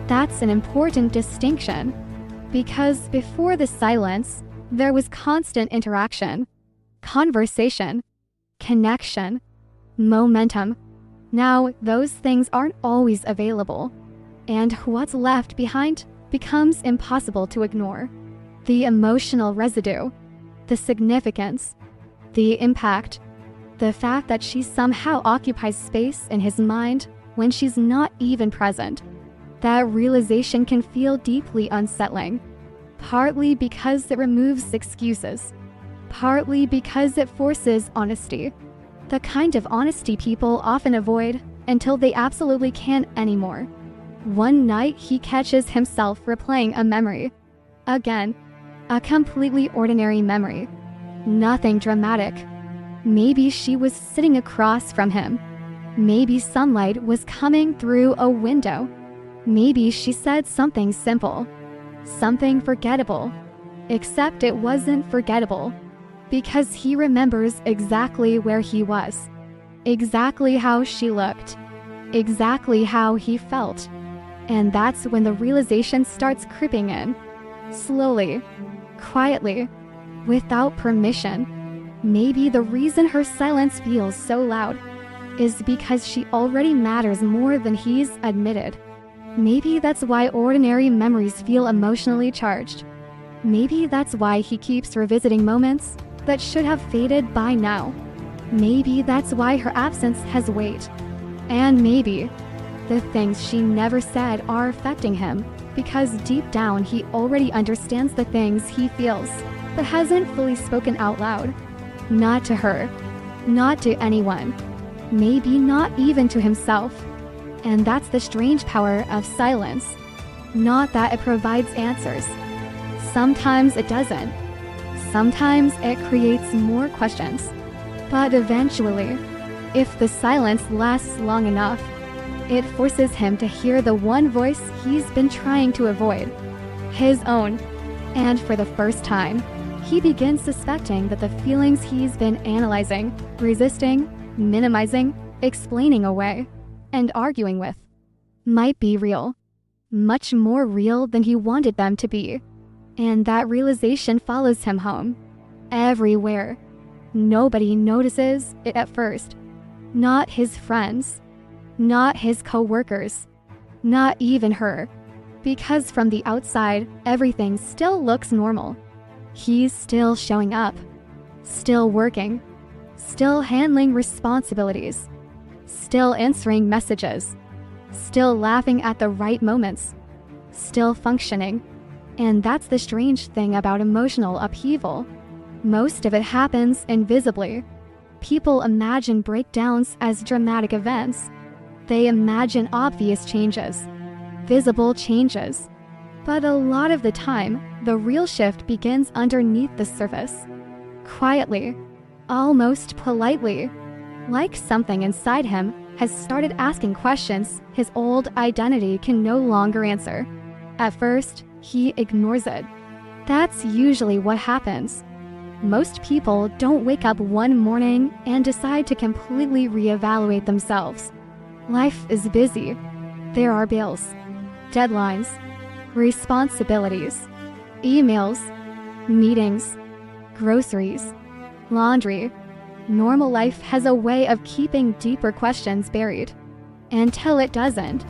That's an important distinction. Because before the silence, there was constant interaction, conversation, connection, momentum. Now, those things aren't always available. And what's left behind becomes impossible to ignore. The emotional residue, the significance, the impact, the fact that she somehow occupies space in his mind when she's not even present. That realization can feel deeply unsettling, partly because it removes excuses, partly because it forces honesty, the kind of honesty people often avoid until they absolutely can't anymore. One night, he catches himself replaying a memory. Again, a completely ordinary memory. Nothing dramatic. Maybe she was sitting across from him. Maybe sunlight was coming through a window. Maybe she said something simple, something forgettable, except it wasn't forgettable, because he remembers exactly where he was, exactly how she looked, exactly how he felt. And that's when the realization starts creeping in, slowly, quietly, without permission. Maybe the reason her silence feels so loud is because she already matters more than he's admitted. Maybe that's why ordinary memories feel emotionally charged. Maybe that's why he keeps revisiting moments that should have faded by now. Maybe that's why her absence has weight. And maybe the things she never said are affecting him because deep down he already understands the things he feels, but hasn't fully spoken out loud. Not to her, not to anyone, maybe not even to himself. And that's the strange power of silence. Not that it provides answers. Sometimes it doesn't. Sometimes it creates more questions. But eventually, if the silence lasts long enough, it forces him to hear the one voice he's been trying to avoid, his own. And for the first time, he begins suspecting that the feelings he's been analyzing, resisting, minimizing, explaining away, and arguing with might be real. Much more real than he wanted them to be. And that realization follows him home. Everywhere. Nobody notices it at first. Not his friends. Not his co-workers. Not even her. Because from the outside, everything still looks normal. He's still showing up. Still working. Still handling responsibilities. Still answering messages. Still laughing at the right moments. Still functioning. And that's the strange thing about emotional upheaval. Most of it happens invisibly. People imagine breakdowns as dramatic events. They imagine obvious changes, visible changes. But a lot of the time, the real shift begins underneath the surface. Quietly, almost politely, like something inside him has started asking questions his old identity can no longer answer. At first, he ignores it. That's usually what happens. Most people don't wake up one morning and decide to completely reevaluate themselves. Life is busy. There are bills, deadlines, responsibilities, emails, meetings, groceries, laundry. Normal life has a way of keeping deeper questions buried. Until it doesn't.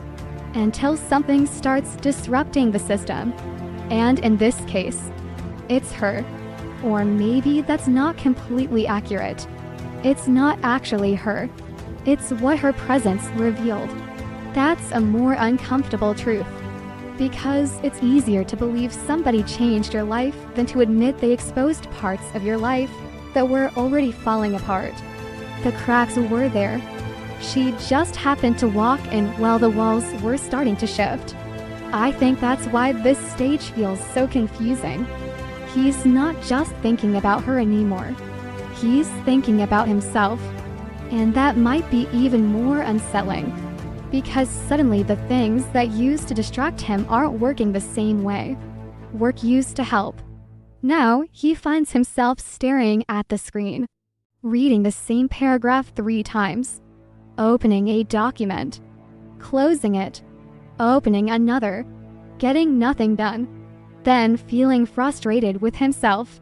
Until something starts disrupting the system. And in this case, it's her. Or maybe that's not completely accurate. It's not actually her. It's what her presence revealed. That's a more uncomfortable truth. Because it's easier to believe somebody changed your life than to admit they exposed parts of your life that were already falling apart. The cracks were there. She just happened to walk in while the walls were starting to shift. I think that's why this stage feels so confusing. He's not just thinking about her anymore. He's thinking about himself. And that might be even more unsettling. Because suddenly the things that used to distract him aren't working the same way. Work used to help. Now he finds himself staring at the screen, reading the same paragraph 3 times, opening a document, closing it, opening another, getting nothing done, then feeling frustrated with himself.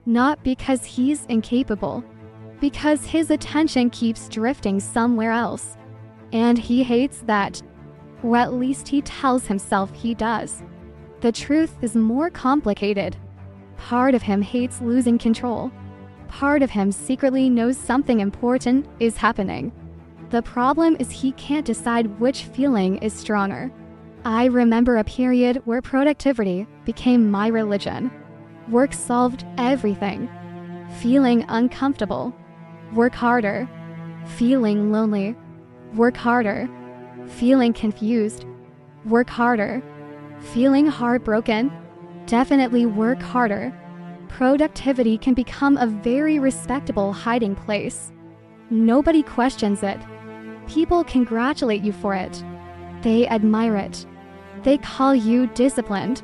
Not because he's incapable, because his attention keeps drifting somewhere else. And he hates that. Or at least he tells himself he does. The truth is more complicated. Part of him hates losing control. Part of him secretly knows something important is happening. The problem is he can't decide which feeling is stronger. I remember a period where productivity became my religion. Work solved everything. Feeling uncomfortable. Work harder. Feeling lonely. Work harder. Feeling confused. Work harder. Feeling heartbroken. Definitely work harder. Productivity can become a very respectable hiding place. Nobody questions it. People congratulate you for it. They admire it. They call you disciplined,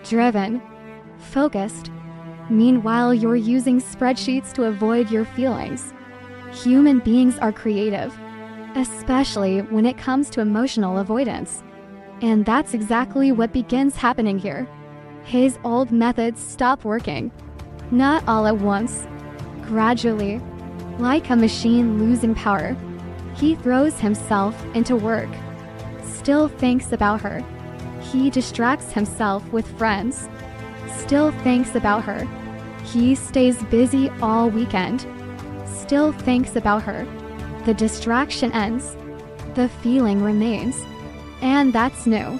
driven, focused. Meanwhile, you're using spreadsheets to avoid your feelings. Human beings are creative, especially when it comes to emotional avoidance. And that's exactly what begins happening here. His old methods stop working. Not all at once. Gradually, like a machine losing power, he throws himself into work. Still thinks about her. He distracts himself with friends. Still thinks about her. He stays busy all weekend. Still thinks about her. The distraction ends. The feeling remains. And that's new.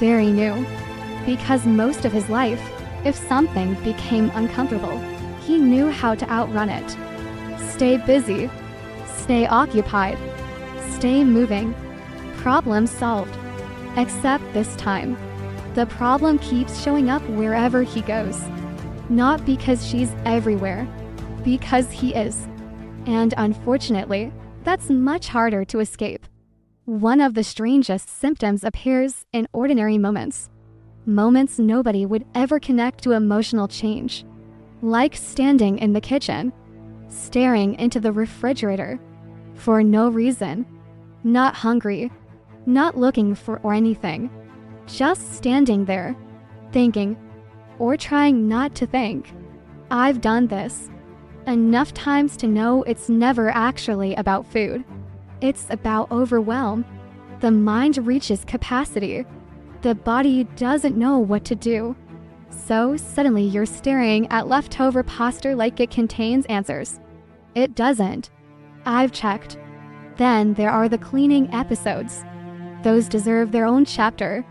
Very new. Because most of his life, if something became uncomfortable, he knew how to outrun it. Stay busy. Stay occupied. Stay moving. Problem solved. Except this time. The problem keeps showing up wherever he goes. Not because she's everywhere. Because he is. And unfortunately, that's much harder to escape. One of the strangest symptoms appears in ordinary moments. Moments nobody would ever connect to emotional change. Like standing in the kitchen, staring into the refrigerator. For no reason. Not hungry. not looking for or anything, just standing there, thinking, or trying not to think. I've done this enough times to know it's never actually about food. It's about overwhelm. The mind reaches capacity. The body doesn't know what to do. So suddenly you're staring at leftover pasta like it contains answers. It doesn't. I've checked. Then there are the cleaning episodes. Those deserve their own chapter.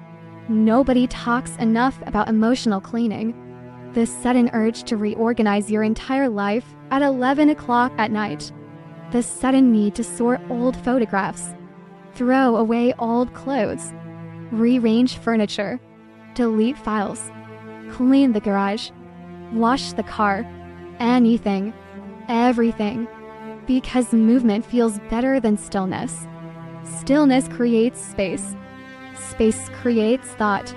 Nobody talks enough about emotional cleaning. The sudden urge to reorganize your entire life at 11 o'clock at night. The sudden need to sort old photographs, throw away old clothes, rearrange furniture, delete files, clean the garage, wash the car, anything, everything. Because movement feels better than stillness. Stillness creates space. Space creates thought.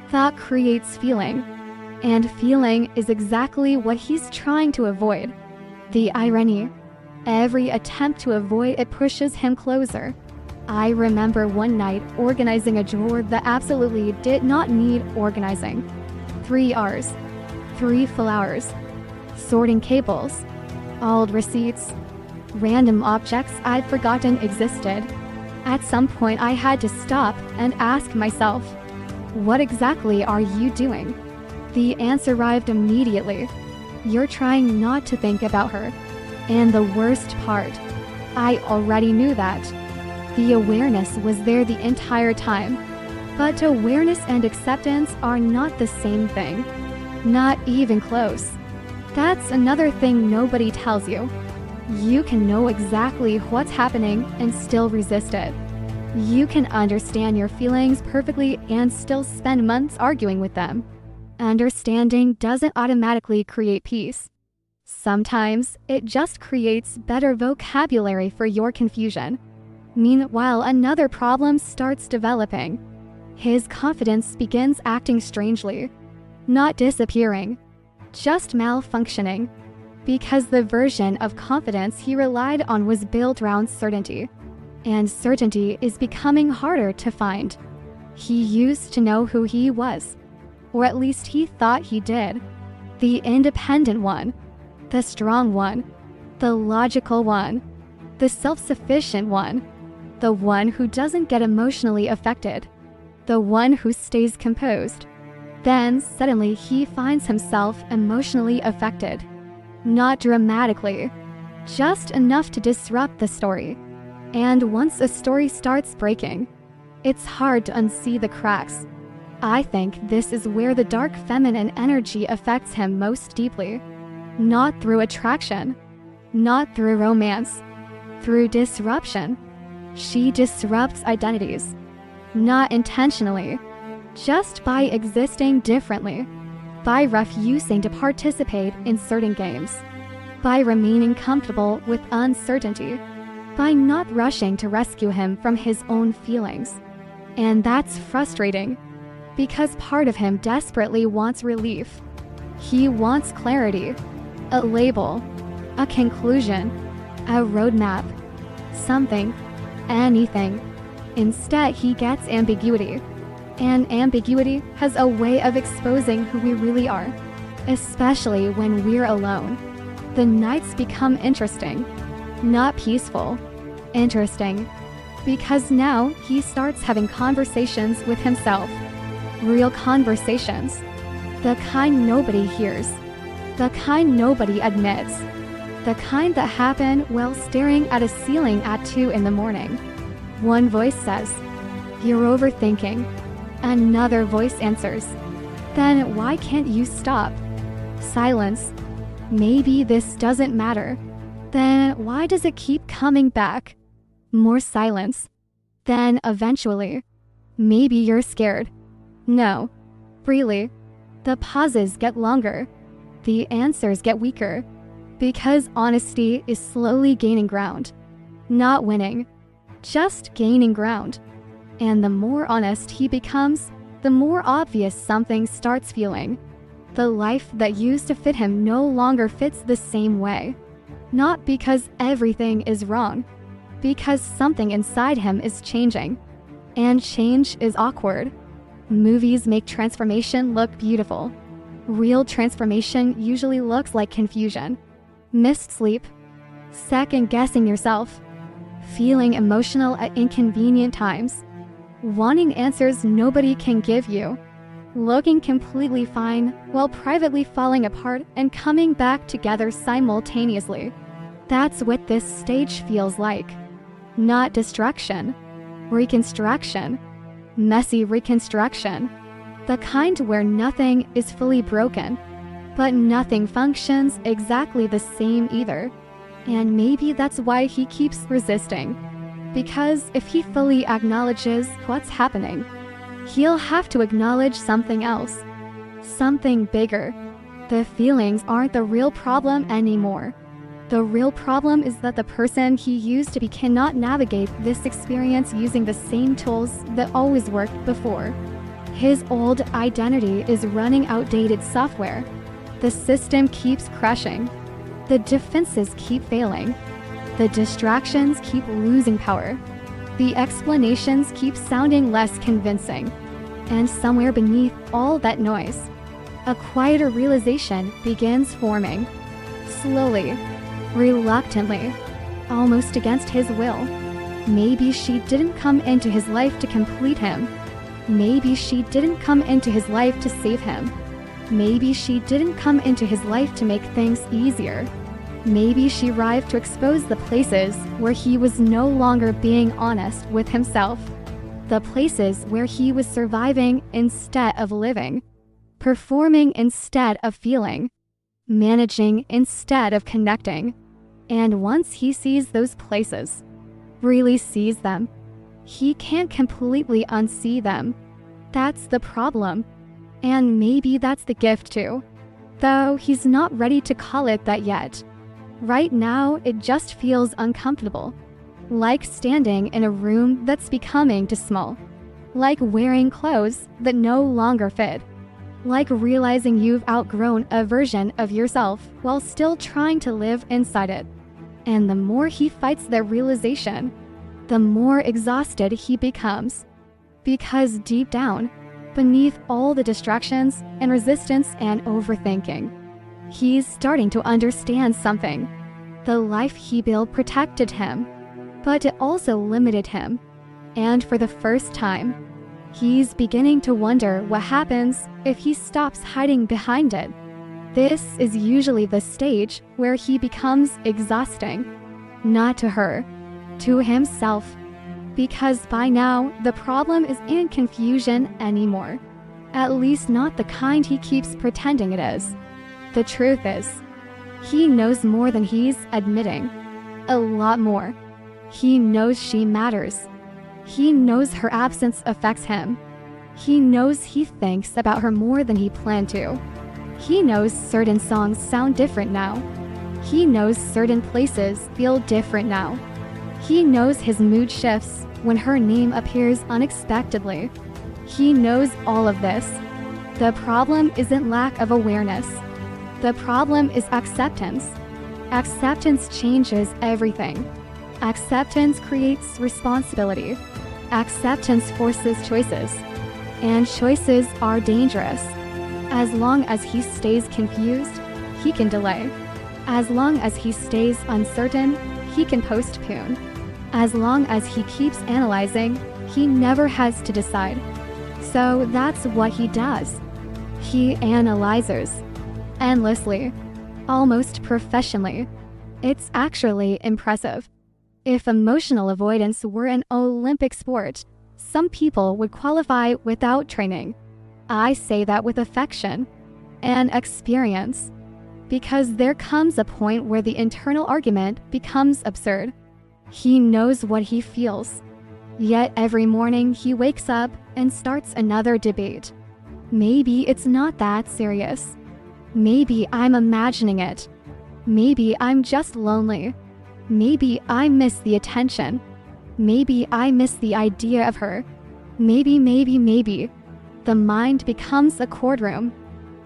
Thought creates feeling. And feeling is exactly what he's trying to avoid. The irony. Every attempt to avoid it pushes him closer. I remember one night organizing a drawer that absolutely did not need organizing. 3 hours. 3 full hours. Sorting cables. Old receipts. Random objects I'd forgotten existed. At some point I had to stop and ask myself, what exactly are you doing? The answer arrived immediately. You're trying not to think about her. And the worst part, I already knew that. The awareness was there the entire time. But awareness and acceptance are not the same thing. Not even close. That's another thing nobody tells you. You can know exactly what's happening and still resist it. You can understand your feelings perfectly and still spend months arguing with them. Understanding doesn't automatically create peace. Sometimes it just creates better vocabulary for your confusion. Meanwhile, another problem starts developing. His confidence begins acting strangely. Not disappearing, just malfunctioning. Because the version of confidence he relied on was built around certainty. And certainty is becoming harder to find. He used to know who he was. Or at least he thought he did. The independent one. The strong one. The logical one. The self-sufficient one. The one who doesn't get emotionally affected. The one who stays composed. Then suddenly he finds himself emotionally affected. Not dramatically, just enough to disrupt the story. And once a story starts breaking, it's hard to unsee the cracks. I think this is where the dark feminine energy affects him most deeply. Not through attraction, not through romance, through disruption. She disrupts identities, not intentionally, just by existing differently. By refusing to participate in certain games, by remaining comfortable with uncertainty, by not rushing to rescue him from his own feelings. And that's frustrating, because part of him desperately wants relief. He wants clarity, a label, a conclusion, a roadmap, something, anything. Instead, he gets ambiguity. And ambiguity has a way of exposing who we really are, especially when we're alone. The nights become interesting, not peaceful, interesting, because now he starts having conversations with himself. Real conversations. The kind nobody hears. The kind nobody admits. The kind that happen while staring at a ceiling at 2 in the morning. One voice says, "You're overthinking." Another voice answers, "Then why can't you stop?" Silence. Maybe this doesn't matter. Then why does it keep coming back? More silence. Then eventually, maybe you're scared. No. Really. The pauses get longer. The answers get weaker. Because honesty is slowly gaining ground. Not winning. Just gaining ground. And the more honest he becomes, the more obvious something starts feeling. The life that used to fit him no longer fits the same way. Not because everything is wrong, because something inside him is changing. And change is awkward. Movies make transformation look beautiful. Real transformation usually looks like confusion, missed sleep, second-guessing yourself, feeling emotional at inconvenient times, wanting answers nobody can give you, looking completely fine while privately falling apart and coming back together simultaneously. That's what this stage feels like. Not destruction, reconstruction, messy reconstruction. The kind where nothing is fully broken, but nothing functions exactly the same either. And maybe that's why he keeps resisting. Because if he fully acknowledges what's happening, he'll have to acknowledge something else. Something bigger. The feelings aren't the real problem anymore. The real problem is that the person he used to be cannot navigate this experience using the same tools that always worked before. His old identity is running outdated software. The system keeps crashing. The defenses keep failing. The distractions keep losing power. The explanations keep sounding less convincing. And somewhere beneath all that noise, a quieter realization begins forming. Slowly, reluctantly, almost against his will. Maybe she didn't come into his life to complete him. Maybe she didn't come into his life to save him. Maybe she didn't come into his life to make things easier. Maybe she arrived to expose the places where he was no longer being honest with himself. The places where he was surviving instead of living, performing instead of feeling, managing instead of connecting. And once he sees those places, really sees them, he can't completely unsee them. That's the problem. And maybe that's the gift too. Though he's not ready to call it that yet. Right now, it just feels uncomfortable. Like standing in a room that's becoming too small. Like wearing clothes that no longer fit. Like realizing you've outgrown a version of yourself while still trying to live inside it. And the more he fights that realization, the more exhausted he becomes. Because deep down, beneath all the distractions and resistance and overthinking, he's starting to understand something. The life he built protected him, but it also limited him. And for the first time, he's beginning to wonder what happens if he stops hiding behind it. This is usually the stage where he becomes exhausting. Not to her, to himself. Because by now, the problem isn't confusion anymore. At least not the kind he keeps pretending it is. The truth is, he knows more than he's admitting. A lot more. He knows she matters. He knows her absence affects him. He knows he thinks about her more than he planned to. He knows certain songs sound different now. He knows certain places feel different now. He knows his mood shifts when her name appears unexpectedly. He knows all of this. The problem isn't lack of awareness. The problem is acceptance. Acceptance changes everything. Acceptance creates responsibility. Acceptance forces choices. And choices are dangerous. As long as he stays confused, he can delay. As long as he stays uncertain, he can postpone. As long as he keeps analyzing, he never has to decide. So that's what he does. He analyzes. Endlessly. Almost professionally. It's actually impressive. If emotional avoidance were an Olympic sport, some people would qualify without training. I say that with affection and experience. Because there comes a point where the internal argument becomes absurd. He knows what he feels. Yet every morning he wakes up and starts another debate. Maybe it's not that serious. Maybe I'm imagining it. Maybe I'm just lonely. Maybe I miss the attention. Maybe I miss the idea of her. Maybe. The mind becomes a courtroom.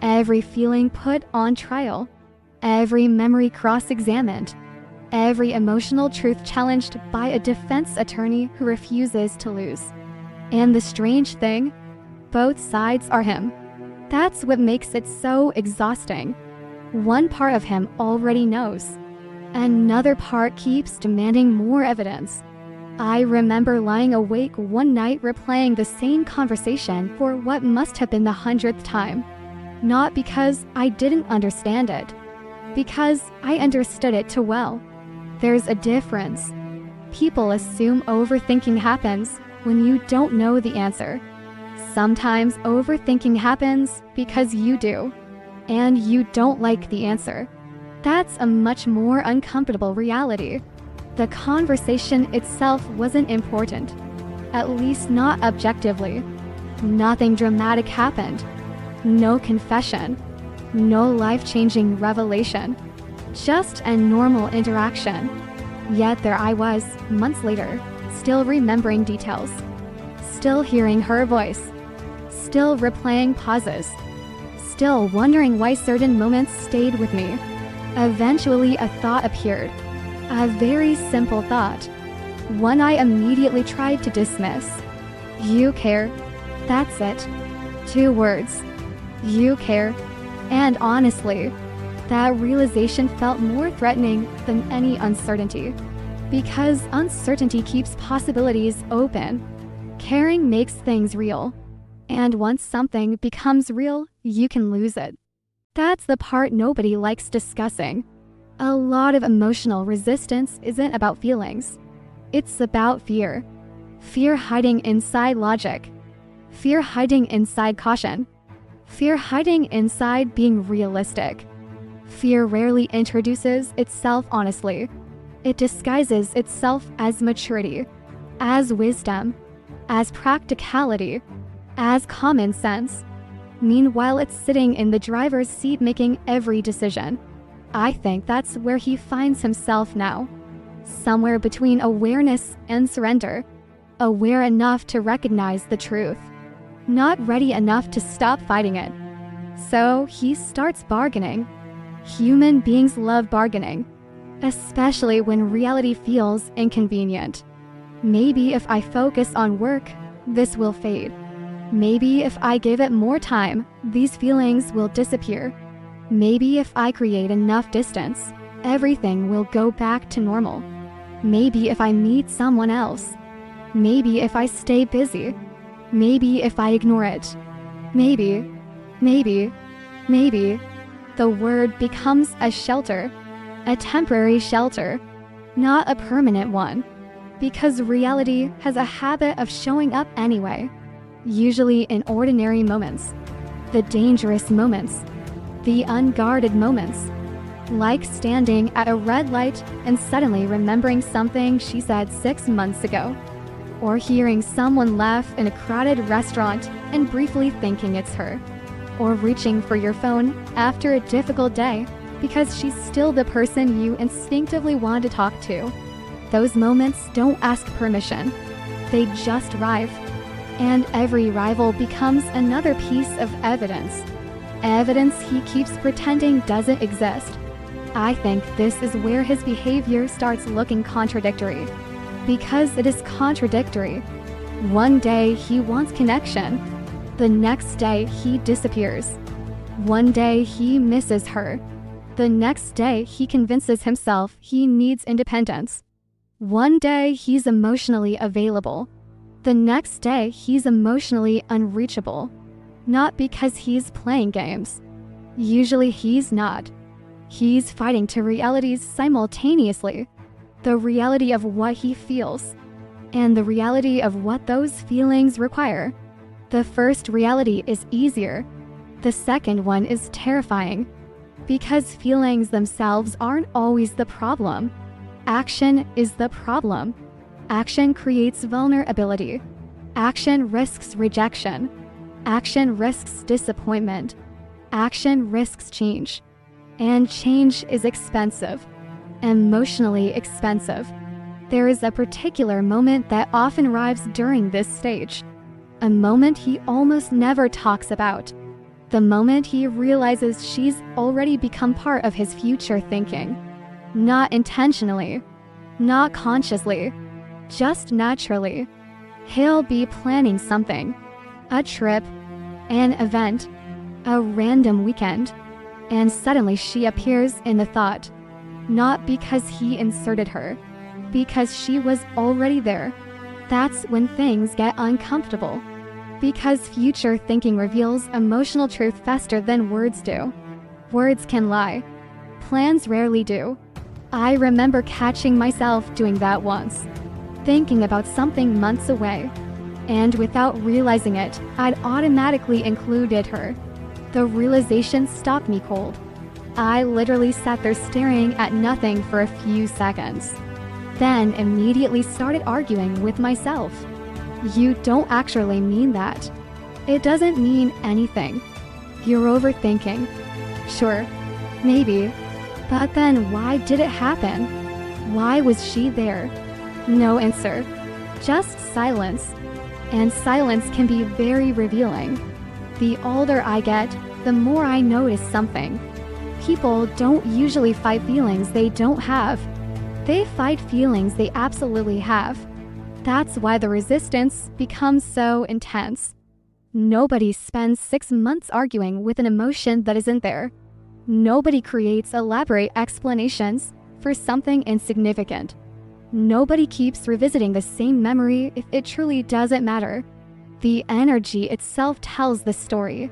Every feeling put on trial. Every memory cross-examined. Every emotional truth challenged by a defense attorney who refuses to lose. And the strange thing, both sides are him. That's what makes it so exhausting. One part of him already knows. Another part keeps demanding more evidence. I remember lying awake one night replaying the same conversation for what must have been the 100th time. Not because I didn't understand it, because I understood it too well. There's a difference. People assume overthinking happens when you don't know the answer. Sometimes overthinking happens because you do, and you don't like the answer. That's a much more uncomfortable reality. The conversation itself wasn't important, at least not objectively. Nothing dramatic happened. No confession. No life-changing revelation. Just a normal interaction. Yet there I was, months later, still remembering details. Still hearing her voice. Still replaying pauses. Still wondering why certain moments stayed with me. Eventually a thought appeared. A very simple thought. One I immediately tried to dismiss. You care. That's it. 2 words. You care. And honestly, that realization felt more threatening than any uncertainty. Because uncertainty keeps possibilities open. Caring makes things real. And once something becomes real, you can lose it. That's the part nobody likes discussing. A lot of emotional resistance isn't about feelings. It's about fear. Fear hiding inside logic. Fear hiding inside caution. Fear hiding inside being realistic. Fear rarely introduces itself honestly. It disguises itself as maturity, as wisdom, as practicality, as common sense. Meanwhile, it's sitting in the driver's seat making every decision. I think that's where he finds himself now. Somewhere between awareness and surrender. Aware enough to recognize the truth. Not ready enough to stop fighting it. So he starts bargaining. Human beings love bargaining, especially when reality feels inconvenient. Maybe if I focus on work, this will fade. Maybe if I give it more time, these feelings will disappear. Maybe if I create enough distance, everything will go back to normal. Maybe if I meet someone else. Maybe if I stay busy. Maybe if I ignore it. Maybe. The word becomes a shelter. A temporary shelter. Not a permanent one. Because reality has a habit of showing up anyway. Usually in ordinary moments. The dangerous moments. The unguarded moments. Like standing at a red light and suddenly remembering something she said 6 months ago. Or hearing someone laugh in a crowded restaurant and briefly thinking it's her. Or reaching for your phone after a difficult day because she's still the person you instinctively want to talk to. Those moments don't ask permission. They just arrive. And every arrival becomes another piece of evidence. Evidence he keeps pretending doesn't exist. I think this is where his behavior starts looking contradictory. Because it is contradictory. One day he wants connection. The next day he disappears. One day he misses her. The next day he convinces himself he needs independence. One day he's emotionally available. The next day he's emotionally unreachable. Not because he's playing games. Usually he's not. He's fighting two realities simultaneously. The reality of what he feels, and the reality of what those feelings require. The first reality is easier. The second one is terrifying. Because feelings themselves aren't always the problem. Action is the problem. Action creates vulnerability. Action risks rejection. Action risks disappointment. Action risks change. And change is expensive. Emotionally expensive. There is a particular moment that often arrives during this stage. A moment he almost never talks about. The moment he realizes she's already become part of his future thinking. Not intentionally. Not consciously. Just naturally. He'll be planning something, a trip, an event, a random weekend, and suddenly she appears in the thought, not because he inserted her, because she was already there. That's when things get uncomfortable, because future thinking reveals emotional truth faster than words do. Words can lie. Plans rarely do. I remember catching myself doing that once, thinking about something months away, and without realizing it, I'd automatically included her. The realization stopped me cold. I literally sat there staring at nothing for a few seconds, then immediately started arguing with myself. You don't actually mean that. It doesn't mean anything. You're overthinking. Sure, maybe. But then why did it happen? Why was she there? No answer. Just silence. And silence can be very revealing. The older I get, the more I notice something. People don't usually fight feelings they don't have. They fight feelings they absolutely have. That's why the resistance becomes so intense. Nobody spends 6 months arguing with an emotion that isn't there. Nobody creates elaborate explanations for something insignificant. Nobody keeps revisiting the same memory if it truly doesn't matter. The energy itself tells the story.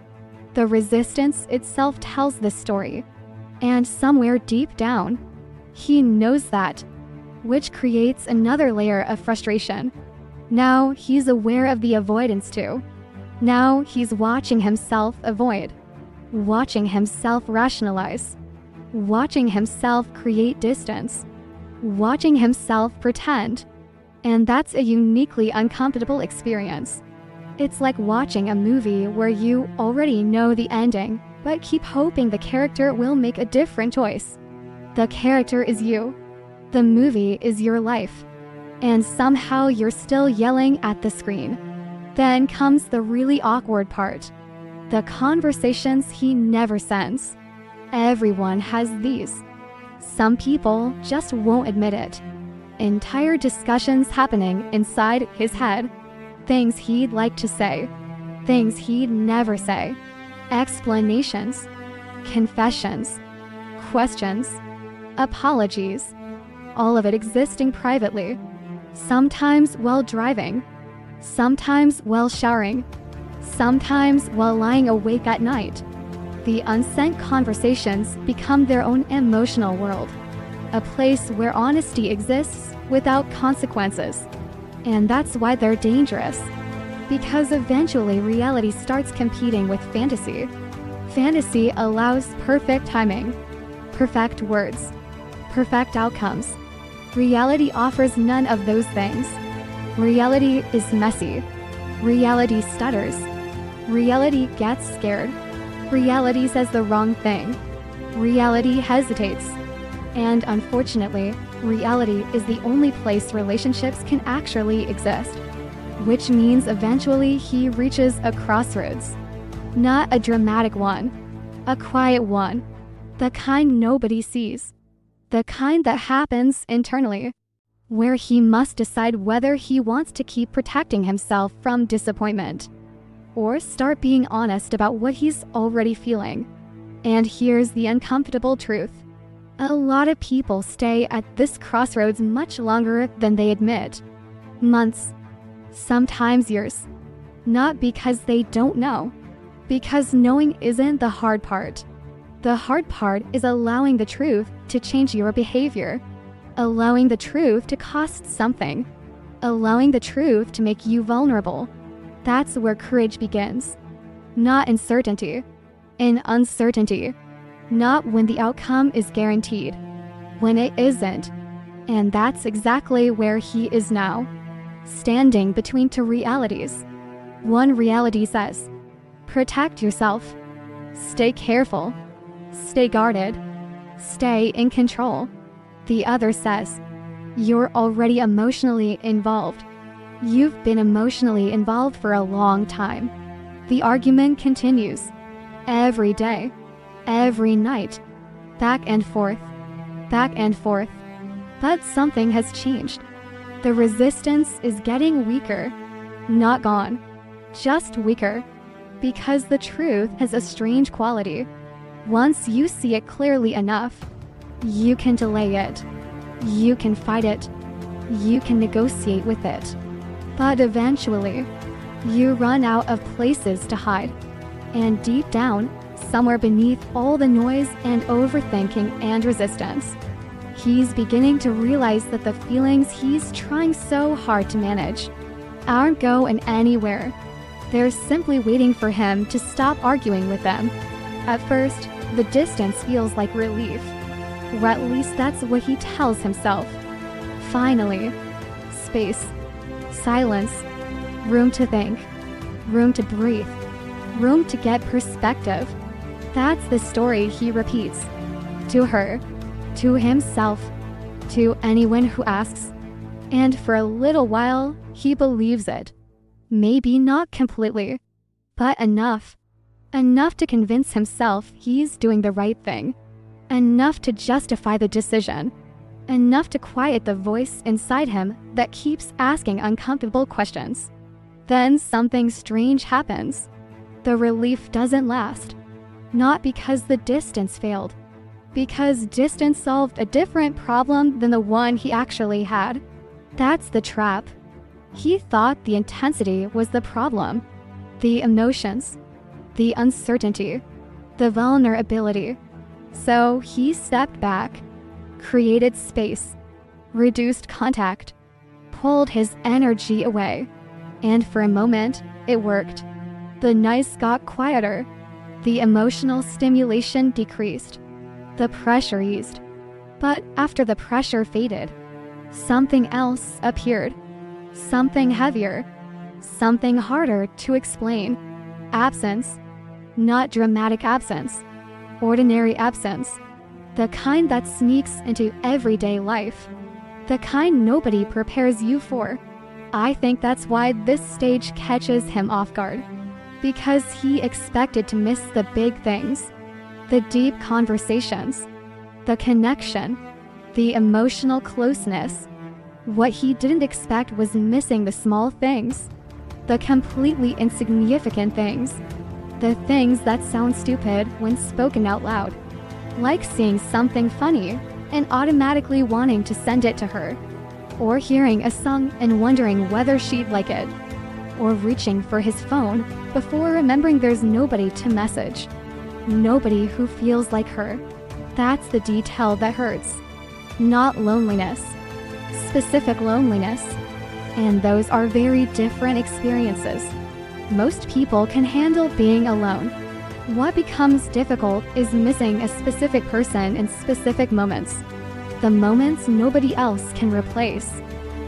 The resistance itself tells the story. And somewhere deep down, he knows that, which creates another layer of frustration. Now he's aware of the avoidance too. Now he's watching himself avoid, watching himself rationalize, watching himself create distance, watching himself pretend. And that's a uniquely uncomfortable experience. It's like watching a movie where you already know the ending, but keep hoping the character will make a different choice. The character is you. The movie is your life. And somehow you're still yelling at the screen. Then comes the really awkward part. The conversations he never sends. Everyone has these. Some people just won't admit it. Entire discussions happening inside his head. Things he'd like to say. Things he'd never say. Explanations. Confessions. Questions. Apologies. All of it existing privately. Sometimes while driving. Sometimes while showering. Sometimes while lying awake at night. The unsent conversations become their own emotional world. A place where honesty exists without consequences. And that's why they're dangerous. Because eventually reality starts competing with fantasy. Fantasy allows perfect timing, perfect words, perfect outcomes. Reality offers none of those things. Reality is messy. Reality stutters. Reality gets scared. Reality says the wrong thing. Reality hesitates. And unfortunately, reality is the only place relationships can actually exist. Which means eventually he reaches a crossroads. Not a dramatic one. A quiet one. The kind nobody sees. The kind that happens internally. Where he must decide whether he wants to keep protecting himself from disappointment. Or start being honest about what he's already feeling. And here's the uncomfortable truth. A lot of people stay at this crossroads much longer than they admit. Months. Sometimes years. Not because they don't know. Because knowing isn't the hard part. The hard part is allowing the truth to change your behavior. Allowing the truth to cost something. Allowing the truth to make you vulnerable. That's where courage begins. Not in certainty. In uncertainty. Not when the outcome is guaranteed. When it isn't. And that's exactly where he is now. Standing between two realities. One reality says, protect yourself. Stay careful. Stay guarded. Stay in control. The other says, you're already emotionally involved. You've been emotionally involved for a long time. The argument continues. Every day. Every night. Back and forth. Back and forth. But something has changed. The resistance is getting weaker. Not gone. Just weaker. Because the truth has a strange quality. Once you see it clearly enough, you can delay it. You can fight it. You can negotiate with it. But eventually, you run out of places to hide. And deep down, somewhere beneath all the noise and overthinking and resistance, he's beginning to realize that the feelings he's trying so hard to manage aren't going anywhere. They're simply waiting for him to stop arguing with them. At first, the distance feels like relief, or at least that's what he tells himself. Finally, space, silence, room to think, room to breathe, room to get perspective. That's the story he repeats. To her, to himself, to anyone who asks. And for a little while, he believes it. Maybe not completely, but enough. Enough to convince himself he's doing the right thing. Enough to justify the decision. Enough to quiet the voice inside him that keeps asking uncomfortable questions. Then something strange happens. The relief doesn't last. Not because the distance failed. Because distance solved a different problem than the one he actually had. That's the trap. He thought the intensity was the problem. The emotions. The uncertainty. The vulnerability. So he stepped back, created space, reduced contact, pulled his energy away. And for a moment, it worked. The noise got quieter. The emotional stimulation decreased. The pressure eased. But after the pressure faded, something else appeared. Something heavier. Something harder to explain. Absence. Not dramatic absence. Ordinary absence. The kind that sneaks into everyday life. The kind nobody prepares you for. I think that's why this stage catches him off guard. Because he expected to miss the big things. The deep conversations. The connection. The emotional closeness. What he didn't expect was missing the small things. The completely insignificant things. The things that sound stupid when spoken out loud. Like seeing something funny and automatically wanting to send it to her. Or hearing a song and wondering whether she'd like it. Or reaching for his phone before remembering there's nobody to message. Nobody who feels like her. That's the detail that hurts. Not loneliness. Specific loneliness. And those are very different experiences. Most people can handle being alone. What becomes difficult is missing a specific person in specific moments. The moments nobody else can replace.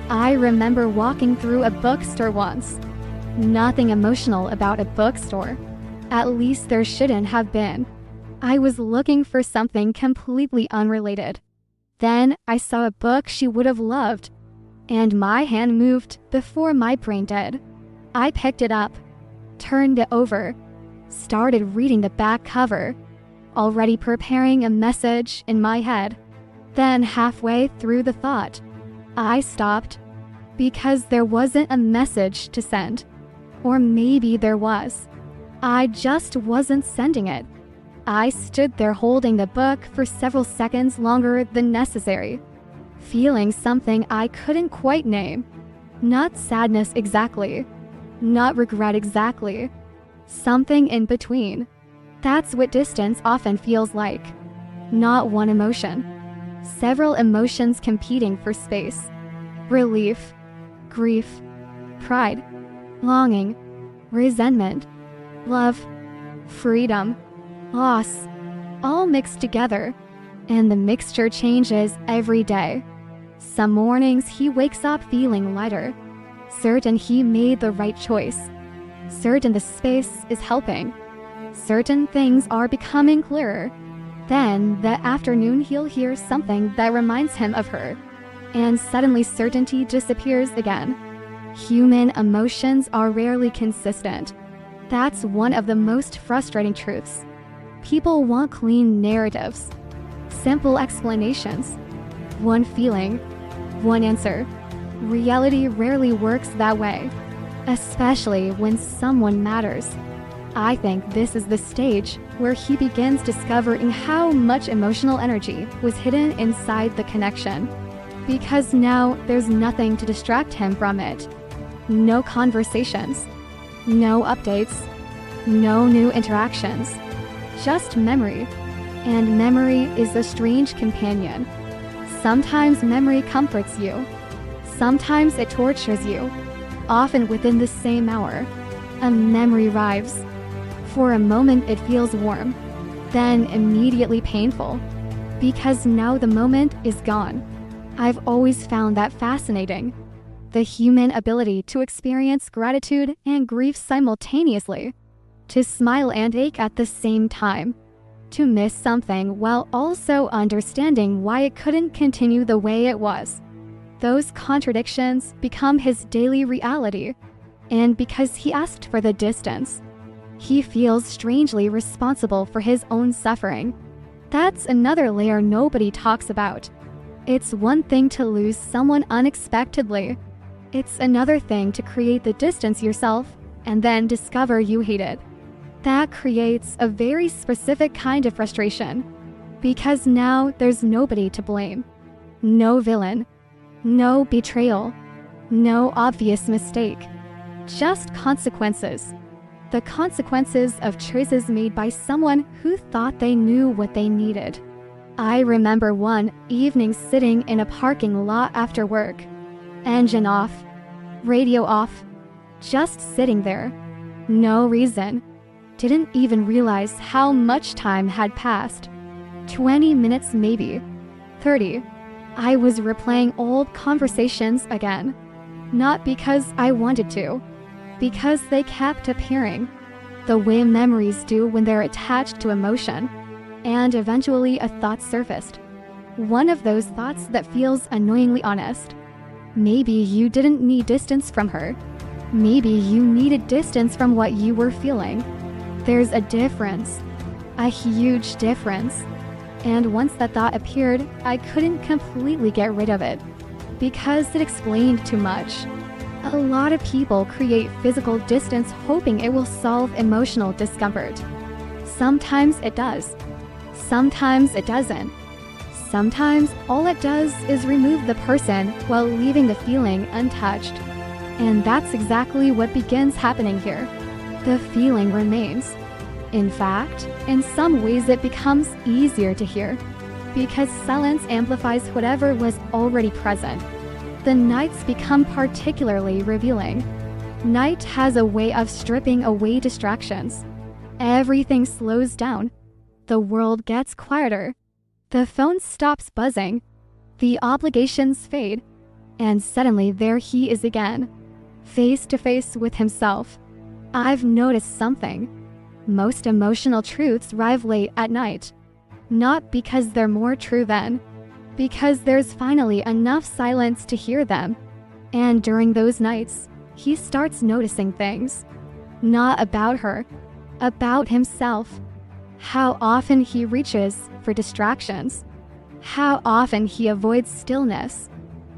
I remember walking through a bookstore once. Nothing emotional about a bookstore. At least there shouldn't have been. I was looking for something completely unrelated. Then I saw a book she would have loved. And my hand moved before my brain did. I picked it up, turned it over, started reading the back cover, already preparing a message in my head. Then halfway through the thought, I stopped because there wasn't a message to send. Or maybe there was. I just wasn't sending it. I stood there holding the book for several seconds longer than necessary, feeling something I couldn't quite name. Not sadness exactly. Not regret exactly. Something in between. That's what distance often feels like. Not one emotion. Several emotions competing for space. Relief, grief, pride, longing, resentment, love, freedom, loss, all mixed together. And the mixture changes every day. Some mornings he wakes up feeling lighter, certain he made the right choice, certain the space is helping, certain things are becoming clearer. Then, that afternoon he'll hear something that reminds him of her, and suddenly certainty disappears again. Human emotions are rarely consistent. That's one of the most frustrating truths. People want clean narratives, simple explanations, one feeling, one answer. Reality rarely works that way. especially when someone matters. I think this is the stage where he begins discovering how much emotional energy was hidden inside the connection. Because now there's nothing to distract him from it. No conversations, no updates, no new interactions, just memory. And memory is a strange companion. Sometimes memory comforts you. Sometimes it tortures you. Often within the same hour, a memory arrives. For a moment it feels warm, then immediately painful. Because now the moment is gone. I've always found that fascinating. The human ability to experience gratitude and grief simultaneously. To smile and ache at the same time. To miss something while also understanding why it couldn't continue the way it was. Those contradictions become his daily reality. And because he asked for the distance, he feels strangely responsible for his own suffering. That's another layer nobody talks about. It's one thing to lose someone unexpectedly. It's another thing to create the distance yourself and then discover you hate it. That creates a very specific kind of frustration. Because now there's nobody to blame. No villain. No betrayal. No obvious mistake. Just consequences. The consequences of choices made by someone who thought they knew what they needed. I remember one evening sitting in a parking lot after work. Engine off. Radio off. Just sitting there. No reason. Didn't even realize how much time had passed. 20 minutes maybe. 30. I was replaying old conversations again. Not because I wanted to. Because they kept appearing. The way memories do when they're attached to emotion. And eventually a thought surfaced. One of those thoughts that feels annoyingly honest. Maybe you didn't need distance from her. Maybe you needed distance from what you were feeling. There's a difference. A huge difference. And once that thought appeared, I couldn't completely get rid of it. Because it explained too much. A lot of people create physical distance hoping it will solve emotional discomfort. Sometimes it does. Sometimes it doesn't. Sometimes all it does is remove the person while leaving the feeling untouched. And that's exactly what begins happening here. The feeling remains. In fact, in some ways it becomes easier to hear. Because silence amplifies whatever was already present. The nights become particularly revealing. Night has a way of stripping away distractions. Everything slows down. The world gets quieter. The phone stops buzzing. The obligations fade. And suddenly there he is again. Face to face with himself. I've noticed something. Most emotional truths arrive late at night. Not because they're more true then. Because there's finally enough silence to hear them. And during those nights, he starts noticing things. Not about her. About himself. How often he reaches for distractions. How often he avoids stillness.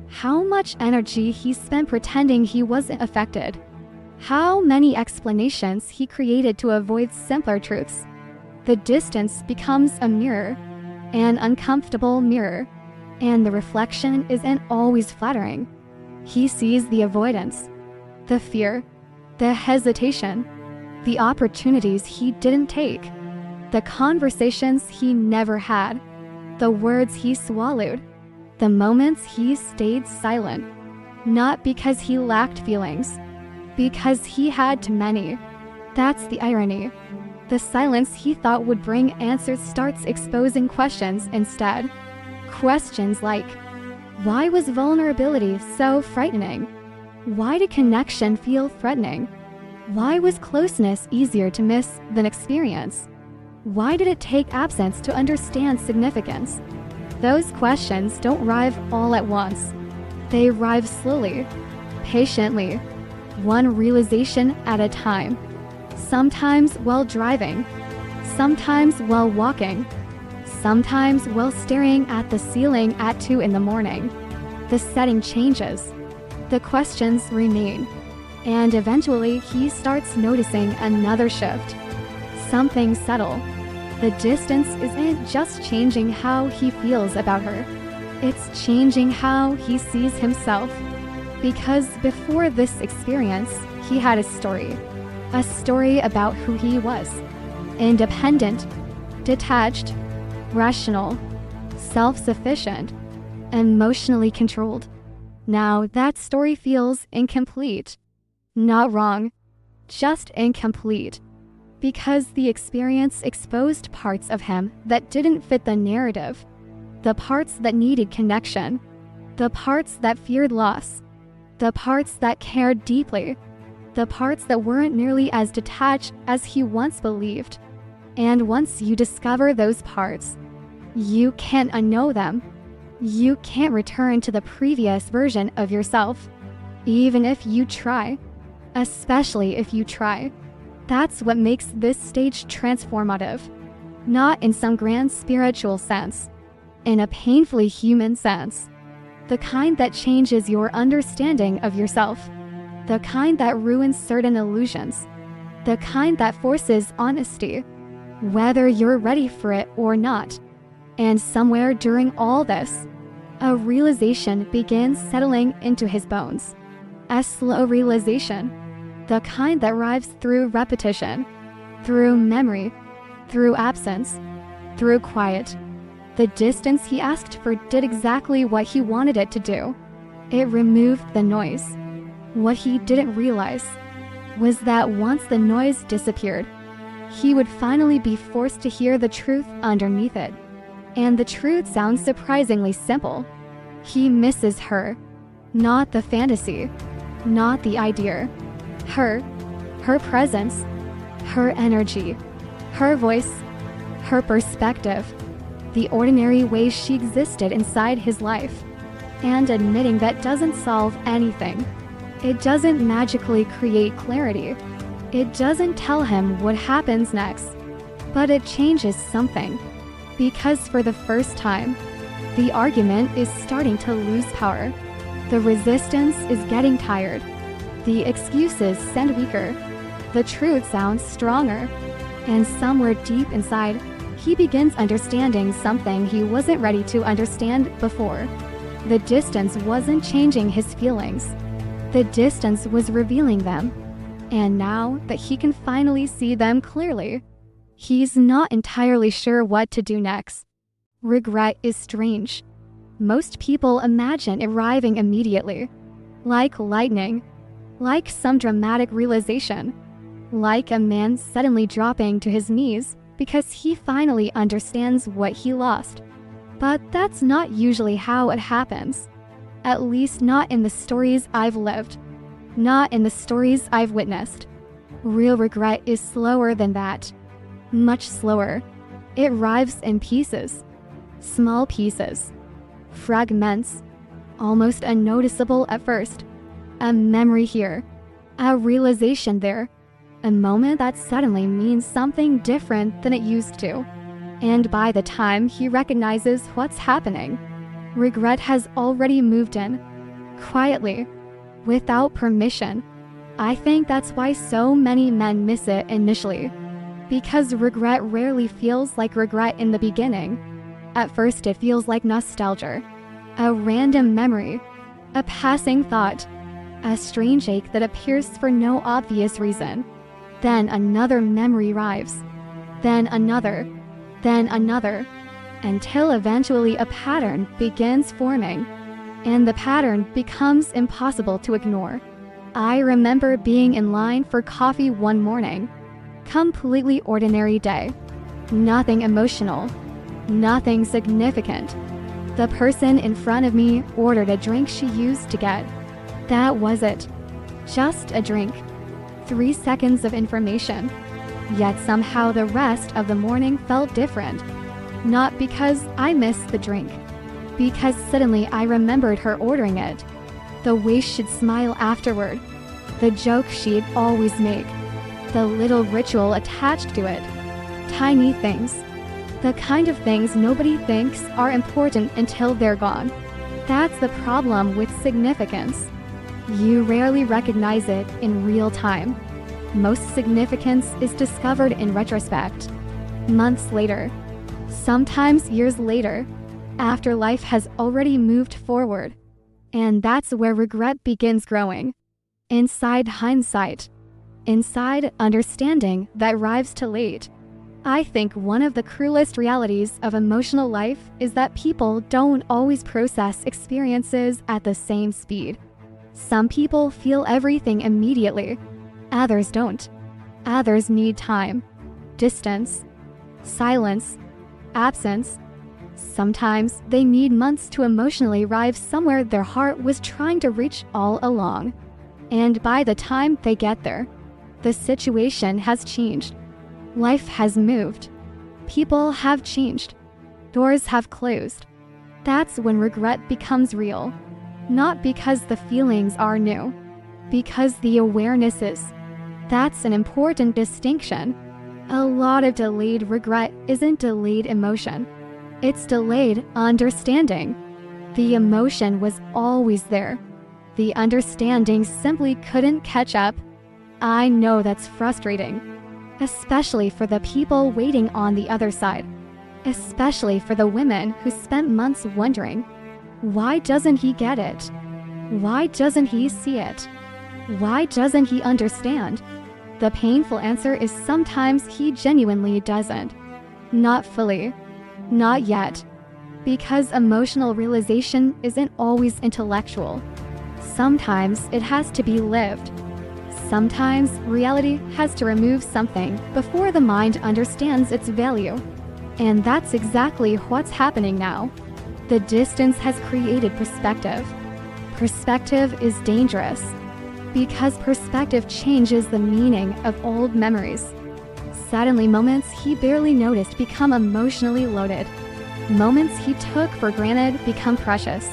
How much energy he spent pretending he wasn't affected. How many explanations he created to avoid simpler truths. The distance becomes a mirror. An uncomfortable mirror. And the reflection isn't always flattering. He sees the avoidance, the fear, the hesitation, the opportunities he didn't take, the conversations he never had, the words he swallowed, the moments he stayed silent. Not because he lacked feelings, because he had too many. That's the irony. The silence he thought would bring answers starts exposing questions instead. Questions like, why was vulnerability so frightening? Why did connection feel threatening? Why was closeness easier to miss than experience? Why did it take absence to understand significance? Those questions don't arrive all at once. They arrive slowly, patiently, one realization at a time. Sometimes while driving, sometimes while walking, sometimes while staring at the ceiling at 2 in the morning. The setting changes. The questions remain. And eventually, he starts noticing another shift. Something subtle. The distance isn't just changing how he feels about her. It's changing how he sees himself. Because before this experience, he had a story. A story about who he was. Independent, detached, rational, self-sufficient, emotionally controlled. Now that story feels incomplete. Not wrong, just incomplete. Because the experience exposed parts of him that didn't fit the narrative. The parts that needed connection. The parts that feared loss. The parts that cared deeply. The parts that weren't nearly as detached as he once believed. And once you discover those parts, you can't unknow them. You can't return to the previous version of yourself, even if you try. Especially if you try. That's what makes this stage transformative. Not in some grand spiritual sense, in a painfully human sense. The kind that changes your understanding of yourself. The kind that ruins certain illusions. The kind that forces honesty, whether you're ready for it or not. And somewhere during all this, a realization begins settling into his bones. A slow realization. The kind that arrives through repetition, through memory, through absence, through quiet. The distance he asked for did exactly what he wanted it to do. It removed the noise. What he didn't realize was that once the noise disappeared, he would finally be forced to hear the truth underneath it. And the truth sounds surprisingly simple. He misses her, not the fantasy, not the idea. Her presence, her energy, her voice, her perspective, the ordinary ways she existed inside his life. And admitting that doesn't solve anything. It doesn't magically create clarity. It doesn't tell him what happens next. But it changes something. Because for the first time, the argument is starting to lose power. The resistance is getting tired. The excuses sound weaker. The truth sounds stronger. And somewhere deep inside, he begins understanding something he wasn't ready to understand before. The distance wasn't changing his feelings. The distance was revealing them. And now that he can finally see them clearly, he's not entirely sure what to do next. Regret is strange. Most people imagine arriving immediately, like lightning, like some dramatic realization, like a man suddenly dropping to his knees because he finally understands what he lost. But that's not usually how it happens. At least not in the stories I've lived. Not in the stories I've witnessed. Real regret is slower than that. Much slower. It arrives in pieces. Small pieces. Fragments. Almost unnoticeable at first. A memory here. A realization there. A moment that suddenly means something different than it used to. And by the time he recognizes what's happening, regret has already moved in. Quietly. Without permission. I think that's why so many men miss it initially. Because regret rarely feels like regret in the beginning. At first it feels like nostalgia. A random memory. A passing thought. A strange ache that appears for no obvious reason. Then another memory arrives. Then another. Then another. Until eventually a pattern begins forming. And the pattern becomes impossible to ignore. I remember being in line for coffee one morning. Completely ordinary day. Nothing emotional. Nothing significant. The person in front of me ordered a drink she used to get. That was it. Just a drink. 3 seconds of information. Yet somehow the rest of the morning felt different. Not because I missed the drink. Because suddenly I remembered her ordering it. The way she'd smile afterward. The joke she'd always make. The little ritual attached to it. Tiny things. The kind of things nobody thinks are important until they're gone. That's the problem with significance. You rarely recognize it in real time. Most significance is discovered in retrospect. Months later, sometimes years later, after life has already moved forward. And that's where regret begins growing. Inside hindsight. Inside understanding that arrives too late. I think one of the cruelest realities of emotional life is that people don't always process experiences at the same speed. Some people feel everything immediately. Others don't. Others need time, distance, silence, absence. Sometimes they need months to emotionally arrive somewhere their heart was trying to reach all along. And by the time they get there, the situation has changed. Life has moved. People have changed. Doors have closed. That's when regret becomes real. Not because the feelings are new, because the awareness is. That's an important distinction. A lot of delayed regret isn't delayed emotion. It's delayed understanding. The emotion was always there. The understanding simply couldn't catch up. I know that's frustrating, especially for the people waiting on the other side, especially for the women who spent months wondering, why doesn't he get it? Why doesn't he see it? Why doesn't he understand? The painful answer is sometimes he genuinely doesn't. Not fully. Not yet. Because emotional realization isn't always intellectual. Sometimes it has to be lived. Sometimes reality has to remove something before the mind understands its value. And that's exactly what's happening now. The distance has created perspective. Perspective is dangerous because perspective changes the meaning of old memories. Suddenly, moments he barely noticed become emotionally loaded. Moments he took for granted become precious.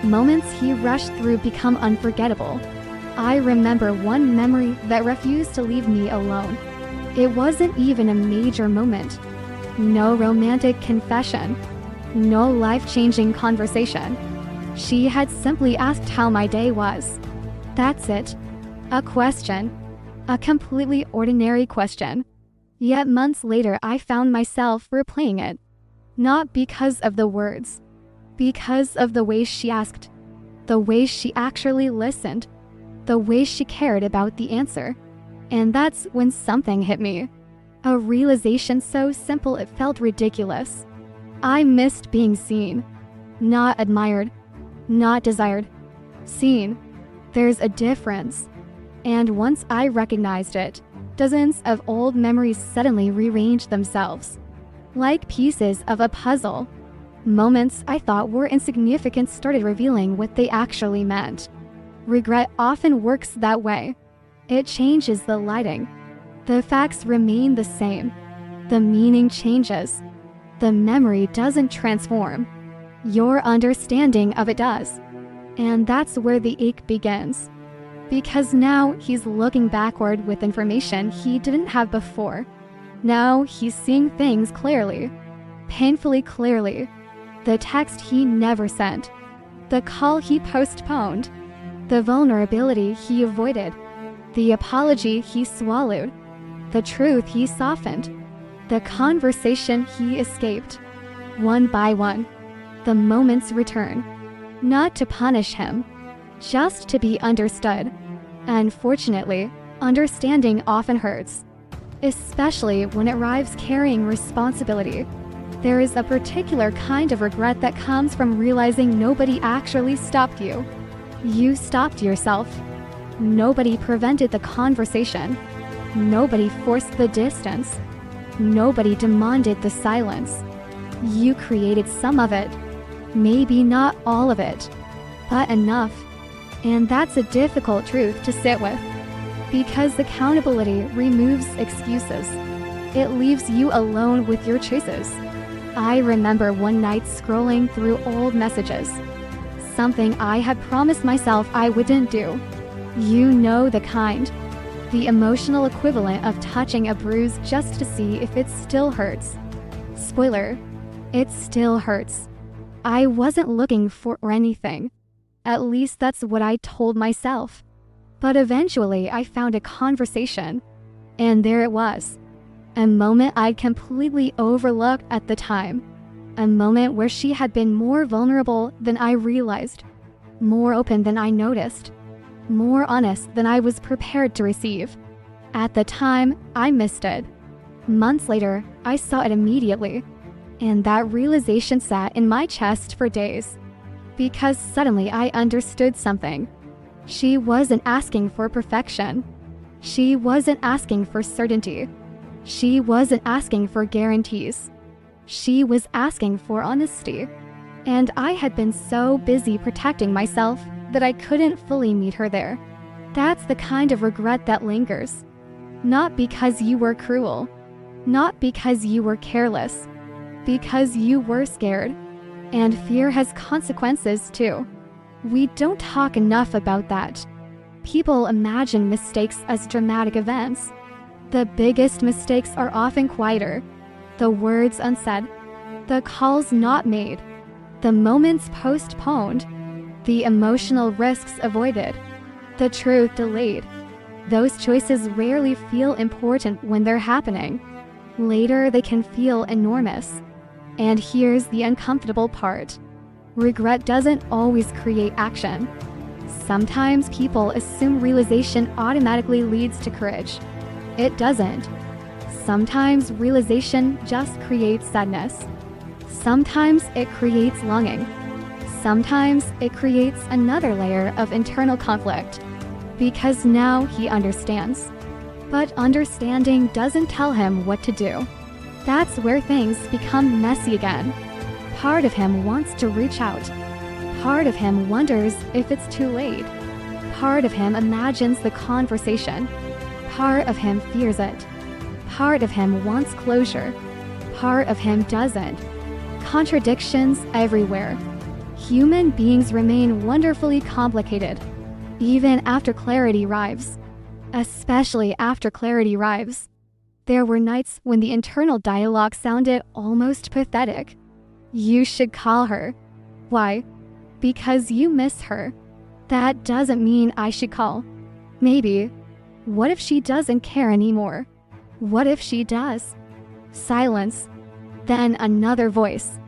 Moments he rushed through become unforgettable. I remember one memory that refused to leave me alone. It wasn't even a major moment. No romantic confession. No life-changing conversation. She had simply asked how my day was. That's it. A question. A completely ordinary question. Yet months later I found myself replaying it. Not because of the words. Because of the way she asked. The way she actually listened. The way she cared about the answer. And that's when something hit me. A realization so simple it felt ridiculous. I missed being seen. Not admired. Not desired. Seen. There's a difference. And once I recognized it, dozens of old memories suddenly rearranged themselves. Like pieces of a puzzle. Moments I thought were insignificant started revealing what they actually meant. Regret often works that way. It changes the lighting. The facts remain the same. The meaning changes. The memory doesn't transform. Your understanding of it does. And that's where the ache begins. Because now he's looking backward with information he didn't have before. Now he's seeing things clearly. Painfully clearly. The text he never sent. The call he postponed. The vulnerability he avoided. The apology he swallowed. The truth he softened. The conversation he escaped. One by one, the moments return. Not to punish him, just to be understood. Unfortunately, understanding often hurts. Especially when it arrives carrying responsibility. There is a particular kind of regret that comes from realizing nobody actually stopped you. You stopped yourself. Nobody prevented the conversation. Nobody forced the distance. Nobody demanded the silence. You created some of it. Maybe not all of it, but enough. And that's a difficult truth to sit with. Because accountability removes excuses. It leaves you alone with your choices. I remember one night scrolling through old messages. Something I had promised myself I wouldn't do. You know the kind. The emotional equivalent of touching a bruise just to see if it still hurts. Spoiler, it still hurts. I wasn't looking for anything. At least that's what I told myself. But eventually I found a conversation, and there it was. A moment I'd completely overlooked at the time. A moment where she had been more vulnerable than I realized, more open than I noticed, more honest than I was prepared to receive. At the time, I missed it. Months later, I saw it immediately, and that realization sat in my chest for days. Because suddenly I understood something. She wasn't asking for perfection. She wasn't asking for certainty. She wasn't asking for guarantees. She was asking for honesty. And I had been so busy protecting myself that I couldn't fully meet her there. That's the kind of regret that lingers. Not because you were cruel. Not because you were careless. Because you were scared. And fear has consequences too. We don't talk enough about that. People imagine mistakes as dramatic events. The biggest mistakes are often quieter. The words unsaid. The calls not made. The moments postponed. The emotional risks avoided. The truth delayed. Those choices rarely feel important when they're happening. Later, they can feel enormous. And here's the uncomfortable part. Regret doesn't always create action. Sometimes people assume realization automatically leads to courage. It doesn't. Sometimes realization just creates sadness. Sometimes it creates longing. Sometimes it creates another layer of internal conflict. Because now he understands. But understanding doesn't tell him what to do. That's where things become messy again. Part of him wants to reach out. Part of him wonders if it's too late. Part of him imagines the conversation. Part of him fears it. Part of him wants closure. Part of him doesn't. Contradictions everywhere. Human beings remain wonderfully complicated, even after clarity arrives. Especially after clarity arrives. There were nights when the internal dialogue sounded almost pathetic. You should call her. Why? Because you miss her. That doesn't mean I should call. Maybe. What if she doesn't care anymore? What if she does? Silence. Then another voice.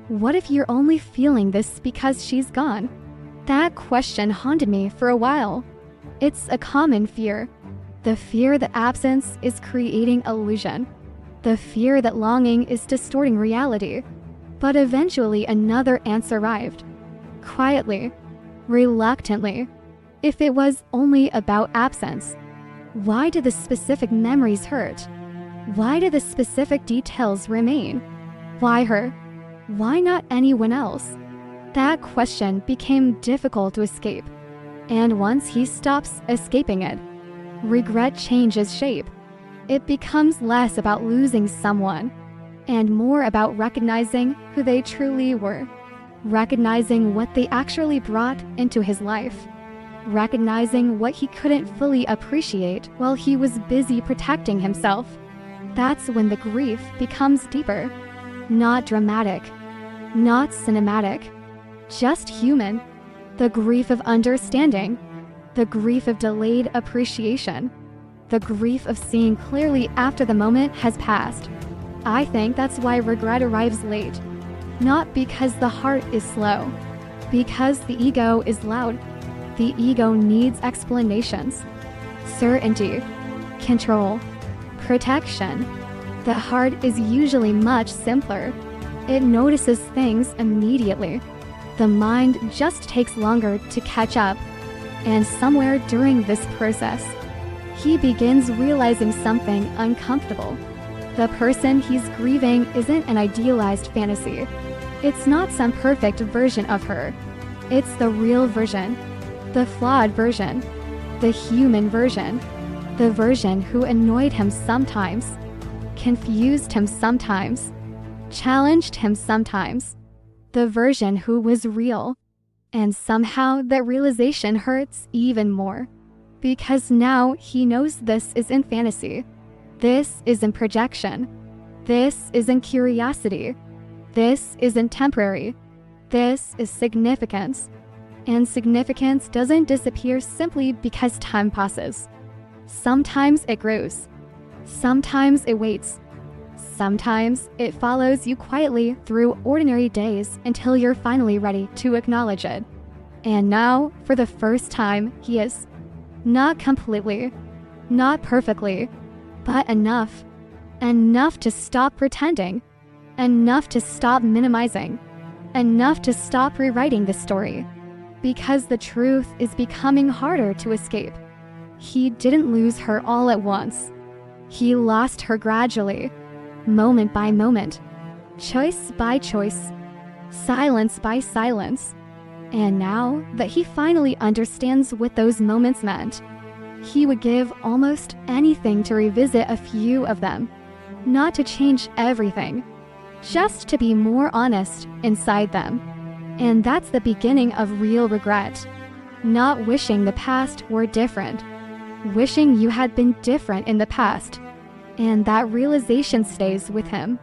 What if you're only feeling this because she's gone? That question haunted me for a while. It's a common fear. The fear that absence is creating illusion. The fear that longing is distorting reality. But eventually another answer arrived. Quietly. Reluctantly. If it was only about absence, why did the specific memories hurt? Why did the specific details remain? Why her? Why not anyone else? That question became difficult to escape. And once he stops escaping it, regret changes shape. It becomes less about losing someone and more about recognizing who they truly were. Recognizing what they actually brought into his life. Recognizing what he couldn't fully appreciate while he was busy protecting himself. That's when the grief becomes deeper. Not dramatic. Not cinematic. Just human. The grief of understanding. The grief of delayed appreciation. The grief of seeing clearly after the moment has passed. I think that's why regret arrives late. Not because the heart is slow. Because the ego is loud. The ego needs explanations. Certainty. Control. Protection. The heart is usually much simpler. It notices things immediately. The mind just takes longer to catch up. And somewhere during this process, he begins realizing something uncomfortable. The person he's grieving isn't an idealized fantasy. It's not some perfect version of her. It's the real version. The flawed version. The human version. The version who annoyed him sometimes. Confused him sometimes. Challenged him sometimes. The version who was real. And somehow that realization hurts even more. Because now he knows this isn't fantasy. This isn't projection. This isn't curiosity. This isn't temporary. This is significance. And significance doesn't disappear simply because time passes. Sometimes it grows. Sometimes it waits. Sometimes it follows you quietly through ordinary days until you're finally ready to acknowledge it. And now, for the first time, he is. Not completely, not perfectly, but enough. Enough to stop pretending. Enough to stop minimizing. Enough to stop rewriting the story. Because the truth is becoming harder to escape. He didn't lose her all at once. He lost her gradually, moment by moment, choice by choice, silence by silence. And now that he finally understands what those moments meant, he would give almost anything to revisit a few of them. Not to change everything, just to be more honest inside them. And that's the beginning of real regret. Not wishing the past were different. Wishing you had been different in the past. And that realization stays with him.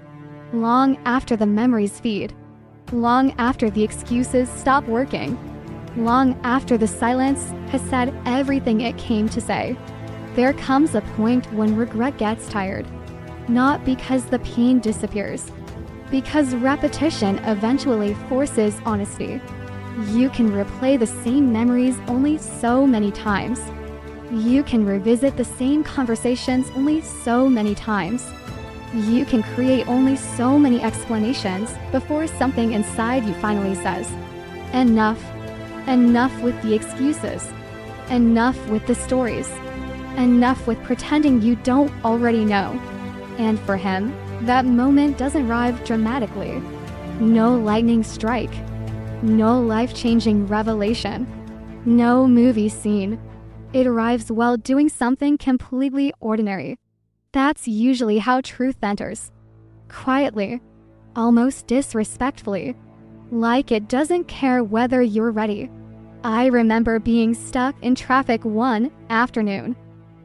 Long after the memories fade. Long after the excuses stop working. Long after the silence has said everything it came to say. There comes a point when regret gets tired. Not because the pain disappears. Because repetition eventually forces honesty. You can replay the same memories only so many times. You can revisit the same conversations only so many times. You can create only so many explanations before something inside you finally says, enough. Enough with the excuses. Enough with the stories. Enough with pretending you don't already know. And for him, that moment doesn't arrive dramatically. No lightning strike. No life-changing revelation. No movie scene. It arrives while doing something completely ordinary. That's usually how truth enters. Quietly. Almost disrespectfully. Like it doesn't care whether you're ready. I remember being stuck in traffic one afternoon.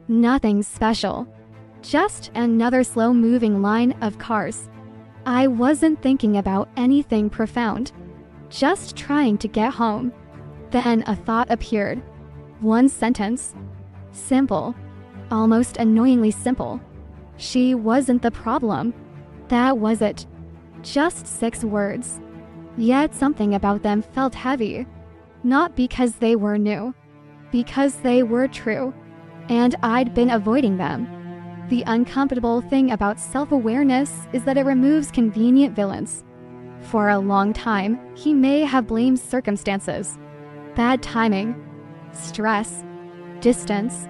Nothing special. Just another slow-moving line of cars. I wasn't thinking about anything profound. Just trying to get home. Then a thought appeared. One sentence. Simple. Almost annoyingly simple. She wasn't the problem. That was it. Just 6 words. Yet something about them felt heavy. Not because they were new. Because they were true. And I'd been avoiding them. The uncomfortable thing about self-awareness is that it removes convenient villains. For a long time, he may have blamed circumstances. Bad timing. Stress. Distance.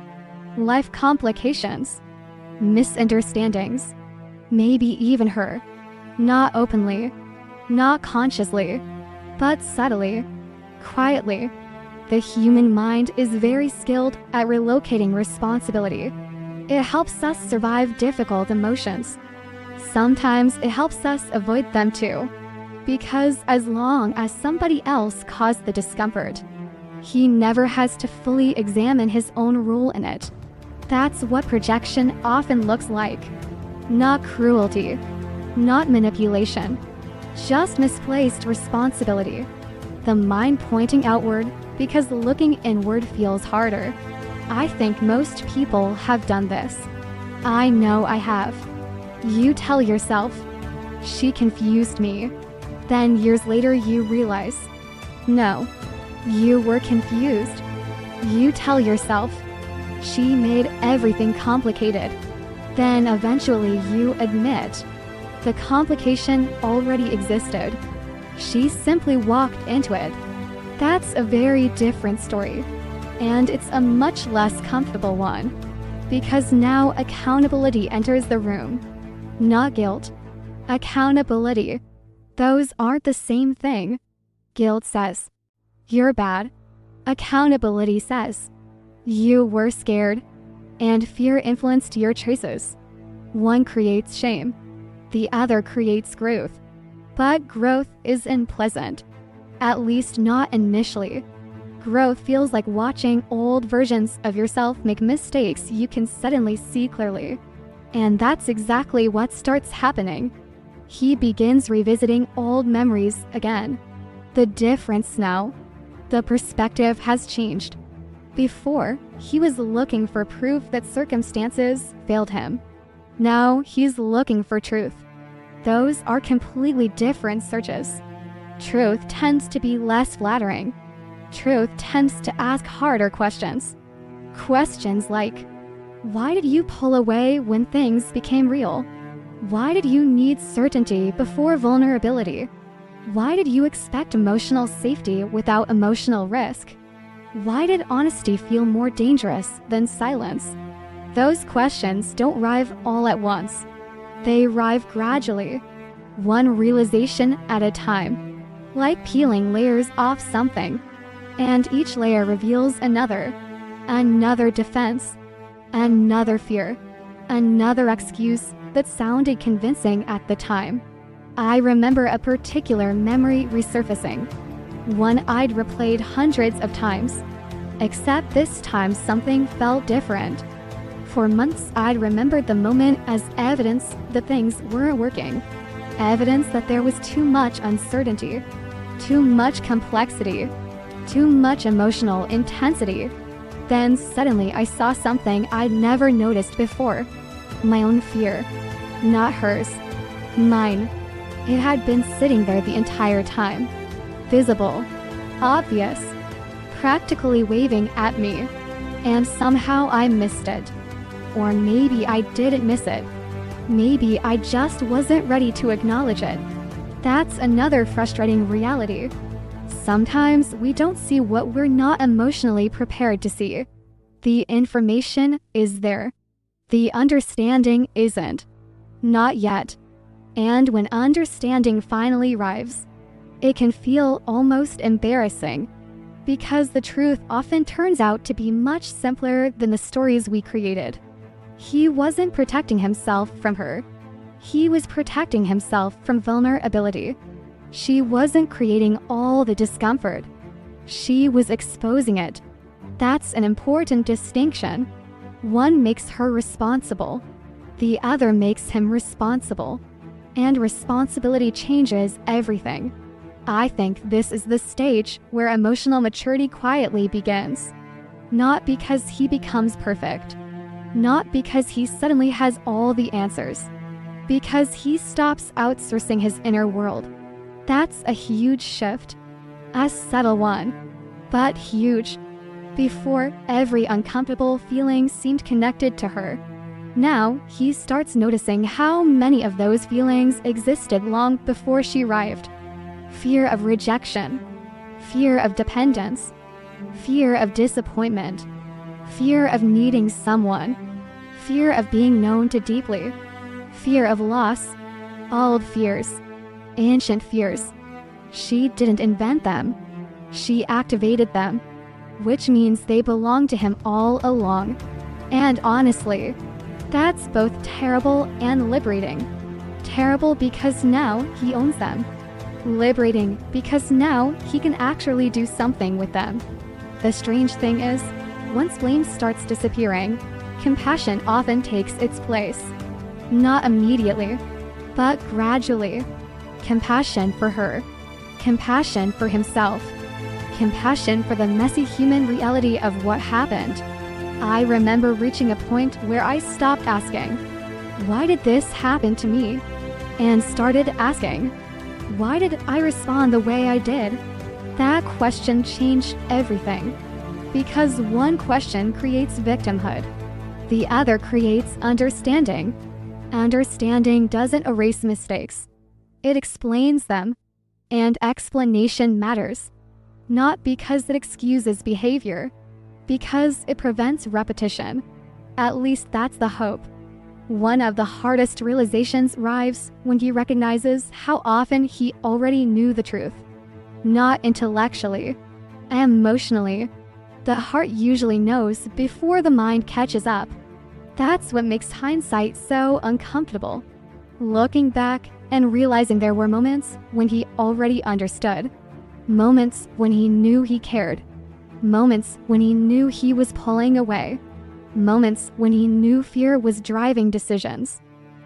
Life complications. Misunderstandings. Maybe even her. Not openly. Not consciously. But subtly. Quietly. The human mind is very skilled at relocating responsibility. It helps us survive difficult emotions. Sometimes it helps us avoid them too. Because as long as somebody else caused the discomfort, he never has to fully examine his own role in it. That's what projection often looks like. Not cruelty. Not manipulation. Just misplaced responsibility. The mind pointing outward because looking inward feels harder. I think most people have done this. I know I have. You tell yourself, she confused me. Then years later you realize, no, you were confused. You tell yourself, she made everything complicated. Then eventually you admit, the complication already existed. She simply walked into it. That's a very different story. And it's a much less comfortable one. Because now accountability enters the room. Not guilt. Accountability. Those aren't the same thing. Guilt says, you're bad. Accountability says, you were scared. And fear influenced your choices. One creates shame. The other creates growth. But growth isn't pleasant. At least not initially. Growth feels like watching old versions of yourself make mistakes you can suddenly see clearly. And that's exactly what starts happening. He begins revisiting old memories again. The difference now, The perspective has changed. Before, he was looking for proof that circumstances failed him. Now he's looking for truth. Those are completely different searches. Truth tends to be less flattering. Truth tends to ask harder questions. Questions like, why did you pull away when things became real? Why did you need certainty before vulnerability? Why did you expect emotional safety without emotional risk? Why did honesty feel more dangerous than silence? Those questions don't arrive all at once. They arrive gradually, one realization at a time, like peeling layers off something. And each layer reveals another defense, another fear, another excuse that sounded convincing at the time. I remember a particular memory resurfacing, one I'd replayed hundreds of times, except this time something felt different. For months, I'd remembered the moment as evidence that things weren't working, evidence that there was too much uncertainty, too much complexity, too much emotional intensity. Then suddenly I saw something I'd never noticed before. My own fear. Not hers. Mine. It had been sitting there the entire time. Visible. Obvious. Practically waving at me. And somehow I missed it. Or maybe I didn't miss it. Maybe I just wasn't ready to acknowledge it. That's another frustrating reality. Sometimes we don't see what we're not emotionally prepared to see. The information is there. The understanding isn't. Not yet. And when understanding finally arrives, it can feel almost embarrassing, because the truth often turns out to be much simpler than the stories we created. He wasn't protecting himself from her. He was protecting himself from vulnerability. She wasn't creating all the discomfort. She was exposing it. That's an important distinction. One makes her responsible. The other makes him responsible. And responsibility changes everything. I think this is the stage where emotional maturity quietly begins. Not because he becomes perfect. Not because he suddenly has all the answers. Because he stops outsourcing his inner world. That's a huge shift. A subtle one, but huge. Before, every uncomfortable feeling seemed connected to her. Now, he starts noticing how many of those feelings existed long before she arrived. Fear of rejection, fear of dependence, fear of disappointment, fear of needing someone, fear of being known too deeply, fear of loss, old fears, ancient fears. She didn't invent them. She activated them, which means they belong to him all along. And honestly, that's both terrible and liberating. Terrible because now he owns them. Liberating because now he can actually do something with them. The strange thing is, once blame starts disappearing, compassion often takes its place. Not immediately, but gradually. Compassion for her. Compassion for himself. Compassion for the messy human reality of what happened. I remember reaching a point where I stopped asking, why did this happen to me? And started asking, why did I respond the way I did? That question changed everything. Because one question creates victimhood. The other creates understanding. Understanding doesn't erase mistakes. It explains them. And explanation matters. Not because it excuses behavior, because it prevents repetition. At least that's the hope. One of the hardest realizations arrives when he recognizes how often he already knew the truth. Not intellectually, emotionally. The heart usually knows before the mind catches up. That's what makes hindsight so uncomfortable. Looking back and realizing there were moments when he already understood. Moments when he knew he cared. Moments when he knew he was pulling away. Moments when he knew fear was driving decisions.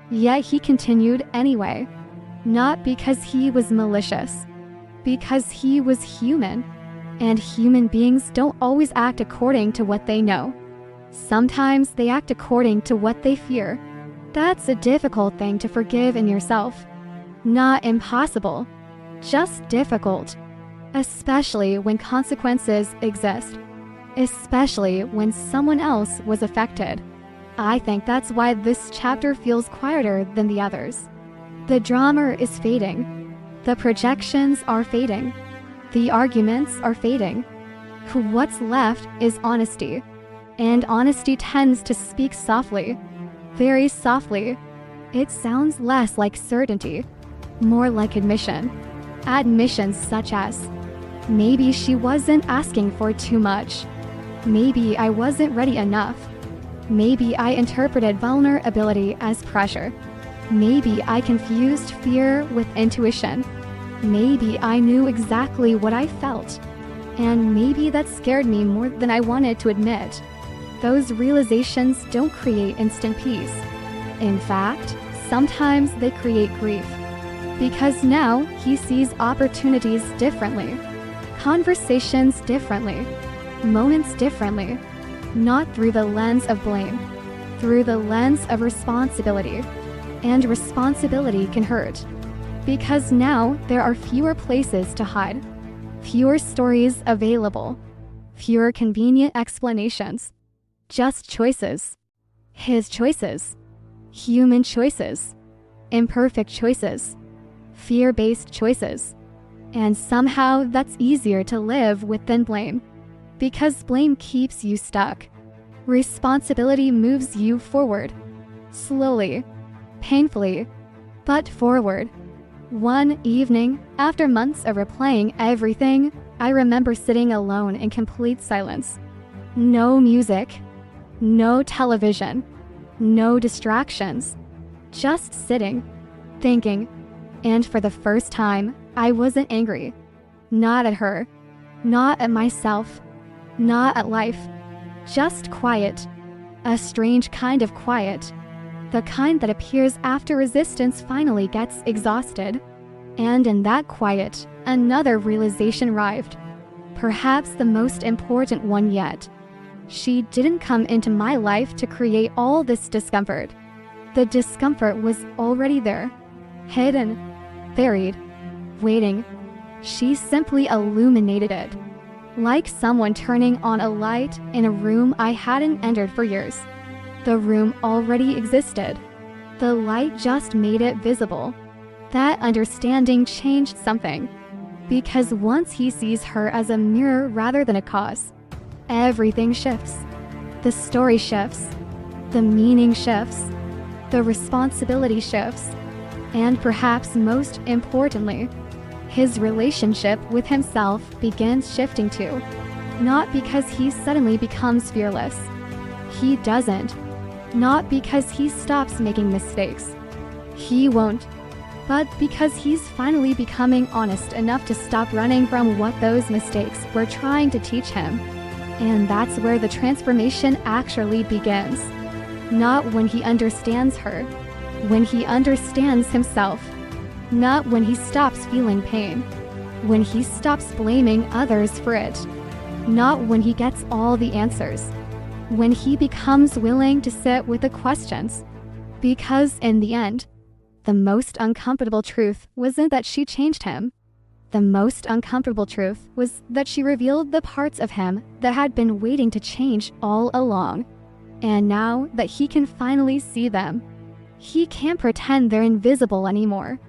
Yet he continued anyway. Not because he was malicious. Because he was human. And human beings don't always act according to what they know. Sometimes they act according to what they fear. That's a difficult thing to forgive in yourself. Not impossible, just difficult. Especially when consequences exist. Especially when someone else was affected. I think that's why this chapter feels quieter than the others. The drama is fading. The projections are fading. The arguments are fading. What's left is honesty. And honesty tends to speak softly. Very softly. It sounds less like certainty, more like admission. Admissions such as, maybe she wasn't asking for too much. Maybe I wasn't ready enough. Maybe I interpreted vulnerability as pressure. Maybe I confused fear with intuition. Maybe I knew exactly what I felt. And maybe that scared me more than I wanted to admit. Those realizations don't create instant peace. In fact, sometimes they create grief. Because now he sees opportunities differently, conversations differently, moments differently, not through the lens of blame, through the lens of responsibility. And responsibility can hurt. Because now there are fewer places to hide, fewer stories available, fewer convenient explanations. Just choices. His choices. Human choices. Imperfect choices. Fear-based choices. And somehow that's easier to live with than blame. Because blame keeps you stuck. Responsibility moves you forward. Slowly. Painfully. But forward. One evening, after months of replaying everything, I remember sitting alone in complete silence. No music. No television. No distractions. Just sitting. Thinking. And for the first time, I wasn't angry. Not at her. Not at myself. Not at life. Just quiet. A strange kind of quiet. The kind that appears after resistance finally gets exhausted. And in that quiet, another realization arrived. Perhaps the most important one yet. She didn't come into my life to create all this discomfort. The discomfort was already there. Hidden. Buried. Waiting. She simply illuminated it. Like someone turning on a light in a room I hadn't entered for years. The room already existed. The light just made it visible. That understanding changed something. Because once he sees her as a mirror rather than a cause, everything shifts. The story shifts. The meaning shifts. The responsibility shifts. And perhaps most importantly, his relationship with himself begins shifting too. Not because he suddenly becomes fearless. He doesn't. Not because he stops making mistakes. He won't. But because he's finally becoming honest enough to stop running from what those mistakes were trying to teach him. And that's where the transformation actually begins. Not when he understands her. When he understands himself. Not when he stops feeling pain. When he stops blaming others for it. Not when he gets all the answers. When he becomes willing to sit with the questions. Because in the end, the most uncomfortable truth wasn't that she changed him. The most uncomfortable truth was that she revealed the parts of him that had been waiting to change all along. And now that he can finally see them, he can't pretend they're invisible anymore.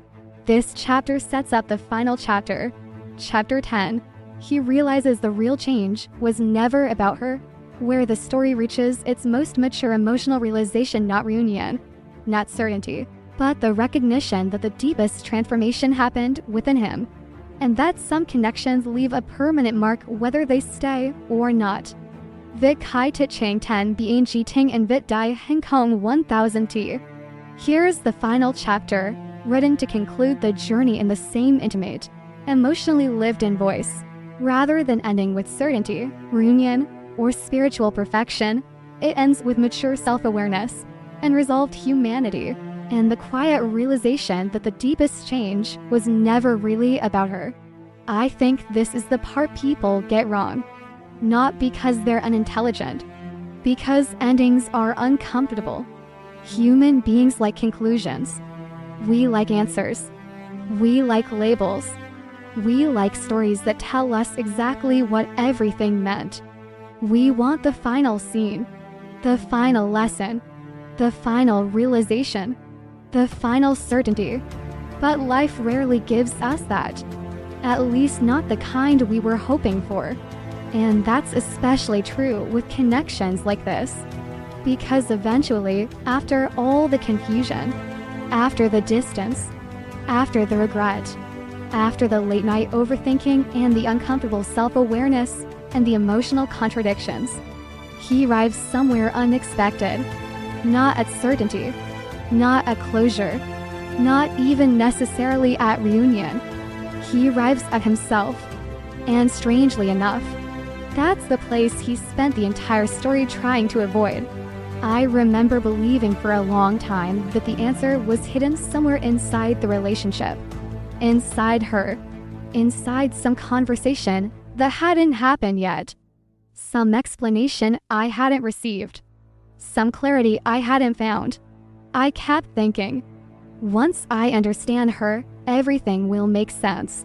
This chapter sets up the final chapter. Chapter 10. He realizes the real change was never about her, where the story reaches its most mature emotional realization, not reunion, not certainty, but the recognition that the deepest transformation happened within him, and that some connections leave a permanent mark whether they stay or not. Vit Kai Tit Chang 10 Bien Ji Ting and Vit Dai Heng Kong 1000 T. Here's the final chapter, written to conclude the journey in the same intimate, emotionally lived-in voice. Rather than ending with certainty, reunion, or spiritual perfection, it ends with mature self-awareness and resolved humanity, and the quiet realization that the deepest change was never really about her. I think this is the part people get wrong. Not because they're unintelligent, because endings are uncomfortable. Human beings like conclusions. We like answers. We like labels. We like stories that tell us exactly what everything meant. We want the final scene, the final lesson, the final realization, the final certainty. But life rarely gives us that. At least not the kind we were hoping for. And that's especially true with connections like this. Because eventually, after all the confusion, after the distance, after the regret, after the late-night overthinking and the uncomfortable self-awareness and the emotional contradictions, he arrives somewhere unexpected. Not at certainty, not at closure, not even necessarily at reunion. He arrives at himself. And strangely enough, that's the place he spent the entire story trying to avoid. I remember believing for a long time that the answer was hidden somewhere inside the relationship. Inside her. Inside some conversation that hadn't happened yet. Some explanation I hadn't received. Some clarity I hadn't found. I kept thinking, once I understand her, everything will make sense.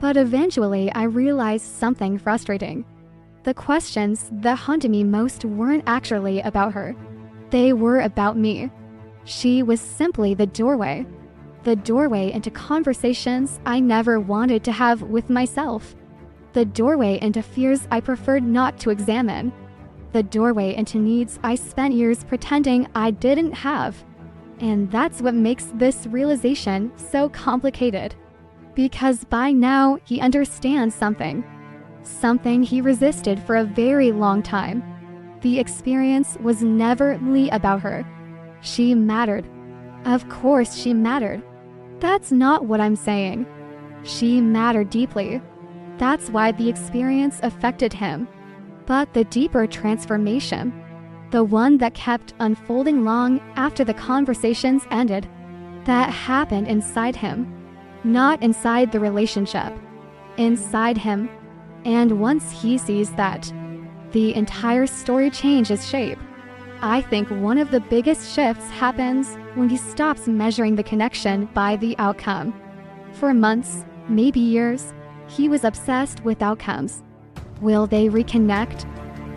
But eventually I realized something frustrating. The questions that haunted me most weren't actually about her. They were about me. She was simply the doorway. The doorway into conversations I never wanted to have with myself. The doorway into fears I preferred not to examine. The doorway into needs I spent years pretending I didn't have. And that's what makes this realization so complicated. Because by now he understands something. Something he resisted for a very long time. The experience was never really about her. She mattered. Of course she mattered. That's not what I'm saying. She mattered deeply. That's why the experience affected him. But the deeper transformation, the one that kept unfolding long after the conversations ended, that happened inside him. Not inside the relationship. Inside him. And once he sees that, the entire story changes shape. I think one of the biggest shifts happens when he stops measuring the connection by the outcome. For months, maybe years, he was obsessed with outcomes. Will they reconnect?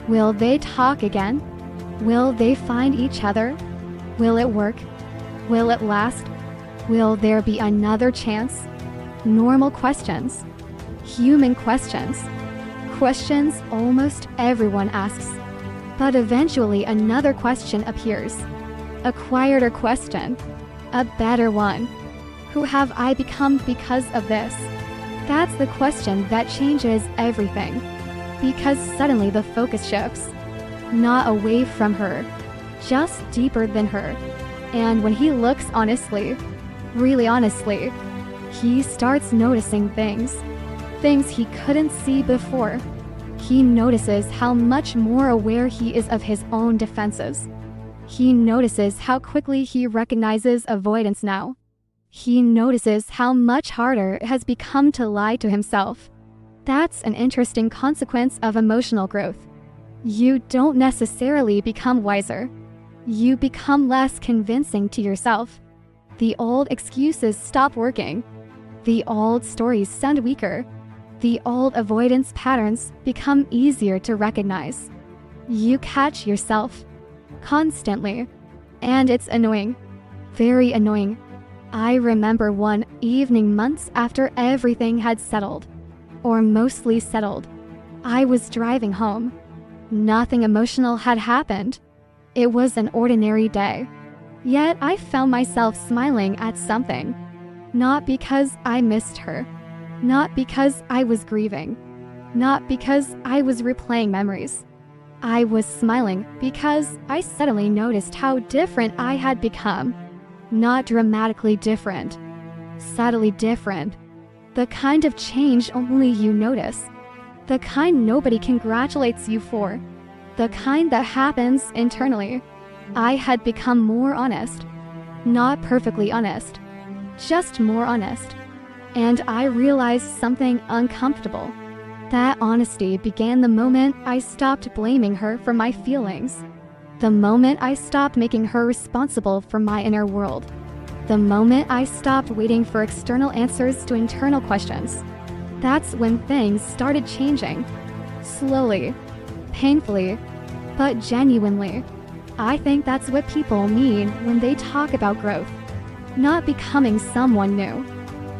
Will they talk again? Will they find each other? Will it work? Will it last? Will there be another chance? Normal questions. Human questions. Questions almost everyone asks. But eventually another question appears. A quieter question. A better one. Who have I become because of this? That's the question that changes everything. Because suddenly the focus shifts. Not away from her. Just deeper than her. And when he looks honestly, really honestly, he starts noticing things. Things he couldn't see before. He notices how much more aware he is of his own defenses. He notices how quickly he recognizes avoidance now. He notices how much harder it has become to lie to himself. That's an interesting consequence of emotional growth. You don't necessarily become wiser. You become less convincing to yourself. The old excuses stop working. The old stories sound weaker. The old avoidance patterns become easier to recognize. You catch yourself constantly, and it's annoying. Very annoying. I remember one evening months after everything had settled, or mostly settled. I was driving home. Nothing emotional had happened. It was an ordinary day. Yet I found myself smiling at something. Not because I missed her. Not because I was grieving. Not because I was replaying memories. I was smiling because I suddenly noticed how different I had become. Not dramatically different. Subtly different. The kind of change only you notice. The kind nobody congratulates you for. The kind that happens internally. I had become more honest. Not perfectly honest. Just more honest. And I realized something uncomfortable. That honesty began the moment I stopped blaming her for my feelings. The moment I stopped making her responsible for my inner world. The moment I stopped waiting for external answers to internal questions. That's when things started changing. Slowly, painfully, but genuinely. I think that's what people mean when they talk about growth. Not becoming someone new.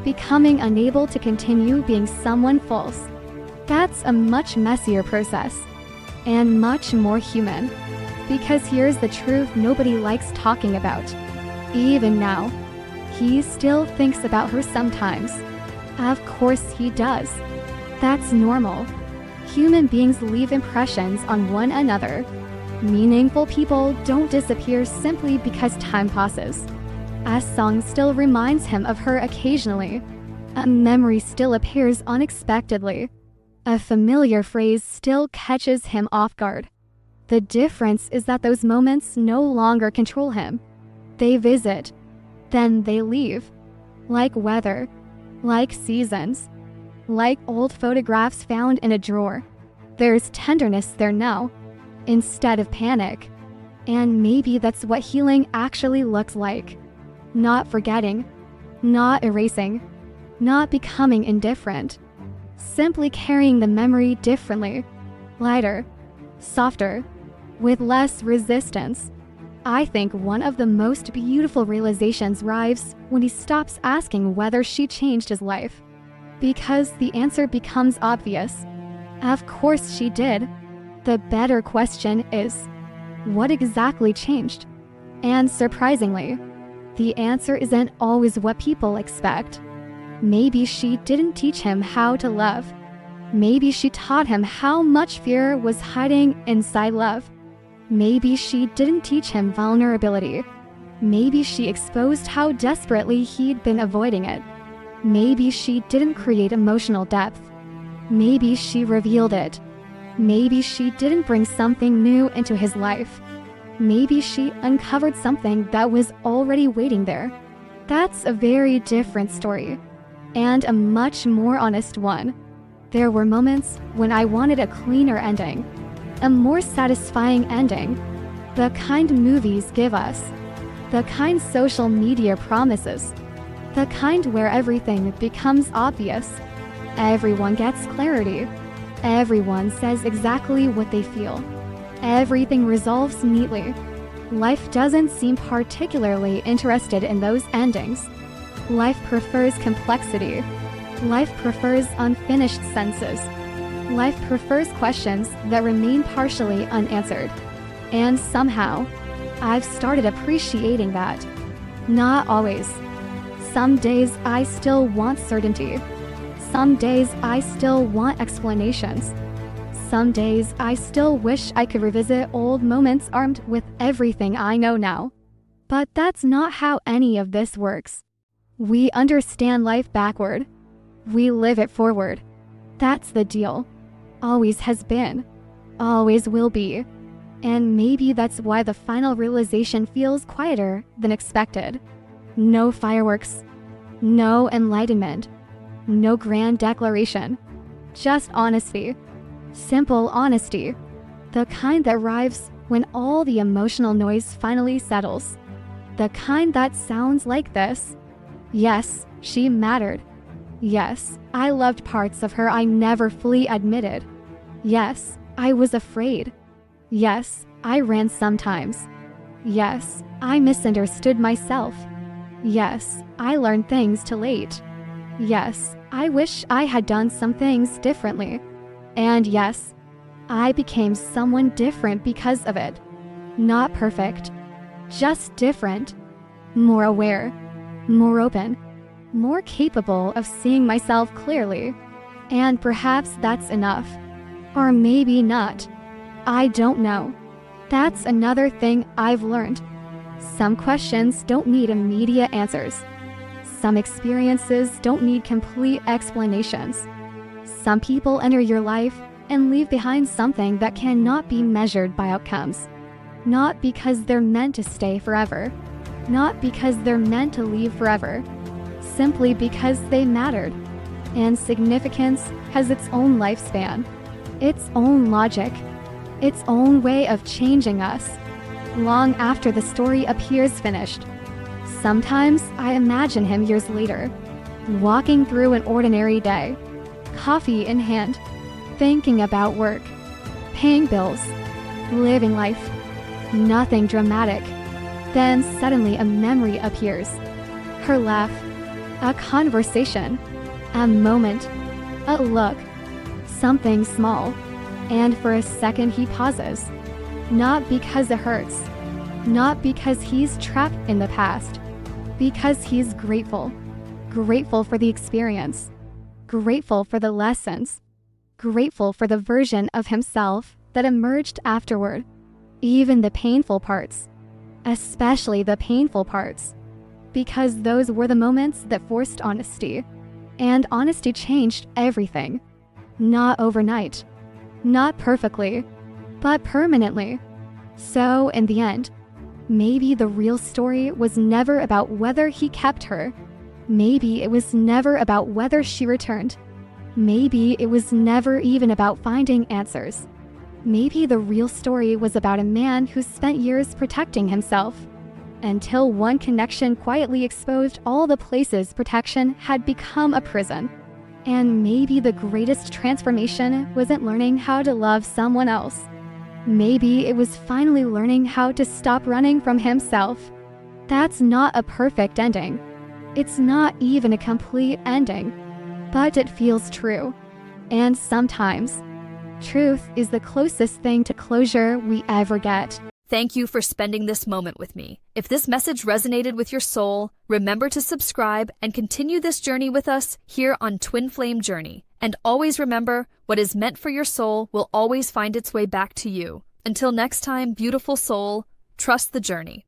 Becoming unable to continue being someone false. That's a much messier process. And much more human. Because here's the truth nobody likes talking about. Even now, he still thinks about her sometimes. Of course he does. That's normal. Human beings leave impressions on one another. Meaningful people don't disappear simply because time passes. A song still reminds him of her occasionally. A memory still appears unexpectedly. A familiar phrase still catches him off guard. The difference is that those moments no longer control him. They visit, then they leave. Like weather, like seasons, like old photographs found in a drawer. There's tenderness there now, instead of panic. And maybe that's what healing actually looks like. Not forgetting, not erasing, not becoming indifferent. Simply carrying the memory differently, lighter, softer, with less resistance. I think one of the most beautiful realizations arrives when he stops asking whether she changed his life. Because the answer becomes obvious. Of course she did. The better question is, what exactly changed? And surprisingly, the answer isn't always what people expect. Maybe she didn't teach him how to love. Maybe she taught him how much fear was hiding inside love. Maybe she didn't teach him vulnerability. Maybe she exposed how desperately he'd been avoiding it. Maybe she didn't create emotional depth. Maybe she revealed it. Maybe she didn't bring something new into his life. Maybe she uncovered something that was already waiting there. That's a very different story. And a much more honest one. There were moments when I wanted a cleaner ending. A more satisfying ending. The kind movies give us. The kind social media promises. The kind where everything becomes obvious. Everyone gets clarity. Everyone says exactly what they feel. Everything resolves neatly. Life doesn't seem particularly interested in those endings. Life prefers complexity. Life prefers unfinished sentences. Life prefers questions that remain partially unanswered. And somehow, I've started appreciating that. Not always. Some days I still want certainty. Some days I still want explanations. Some days I still wish I could revisit old moments armed with everything I know now. But that's not how any of this works. We understand life backward. We live it forward. That's the deal. Always has been. Always will be. And maybe that's why the final realization feels quieter than expected. No fireworks. No enlightenment. No grand declaration. Just honesty. Simple honesty. The kind that arrives when all the emotional noise finally settles. The kind that sounds like this. Yes, she mattered. Yes, I loved parts of her I never fully admitted. Yes, I was afraid. Yes, I ran sometimes. Yes, I misunderstood myself. Yes, I learned things too late. Yes, I wish I had done some things differently. And yes, I became someone different because of it. Not perfect, just different. More aware, more open, more capable of seeing myself clearly. And perhaps that's enough. Or maybe not. I don't know. That's another thing I've learned. Some questions don't need immediate answers. Some experiences don't need complete explanations. Some people enter your life and leave behind something that cannot be measured by outcomes. Not because they're meant to stay forever. Not because they're meant to leave forever. simply because they mattered. And significance has its own lifespan, its own logic, its own way of changing us, long after the story appears finished. Sometimes I imagine him years later, walking through an ordinary day, coffee in hand, thinking about work, paying bills, living life. Nothing dramatic. Then suddenly a memory appears. Her laugh, a conversation, a moment, a look, something small. And for a second he pauses. Not because it hurts, not because he's trapped in the past, because he's grateful. Grateful for the experience, grateful for the lessons, grateful for the version of himself that emerged afterward. Even the painful parts, especially the painful parts, because those were the moments that forced honesty. And honesty changed everything. Not overnight, not perfectly, but permanently. So in the end, maybe the real story was never about whether he kept her. Maybe it was never about whether she returned. Maybe it was never even about finding answers. Maybe the real story was about a man who spent years protecting himself, until one connection quietly exposed all the places protection had become a prison. And maybe the greatest transformation wasn't learning how to love someone else. Maybe it was finally learning how to stop running from himself. That's not a perfect ending. It's not even a complete ending, but it feels true. And sometimes, truth is the closest thing to closure we ever get. Thank you for spending this moment with me. If this message resonated with your soul, remember to subscribe and continue this journey with us here on Twin Flame Journey. And always remember, what is meant for your soul will always find its way back to you. Until next time, beautiful soul, trust the journey.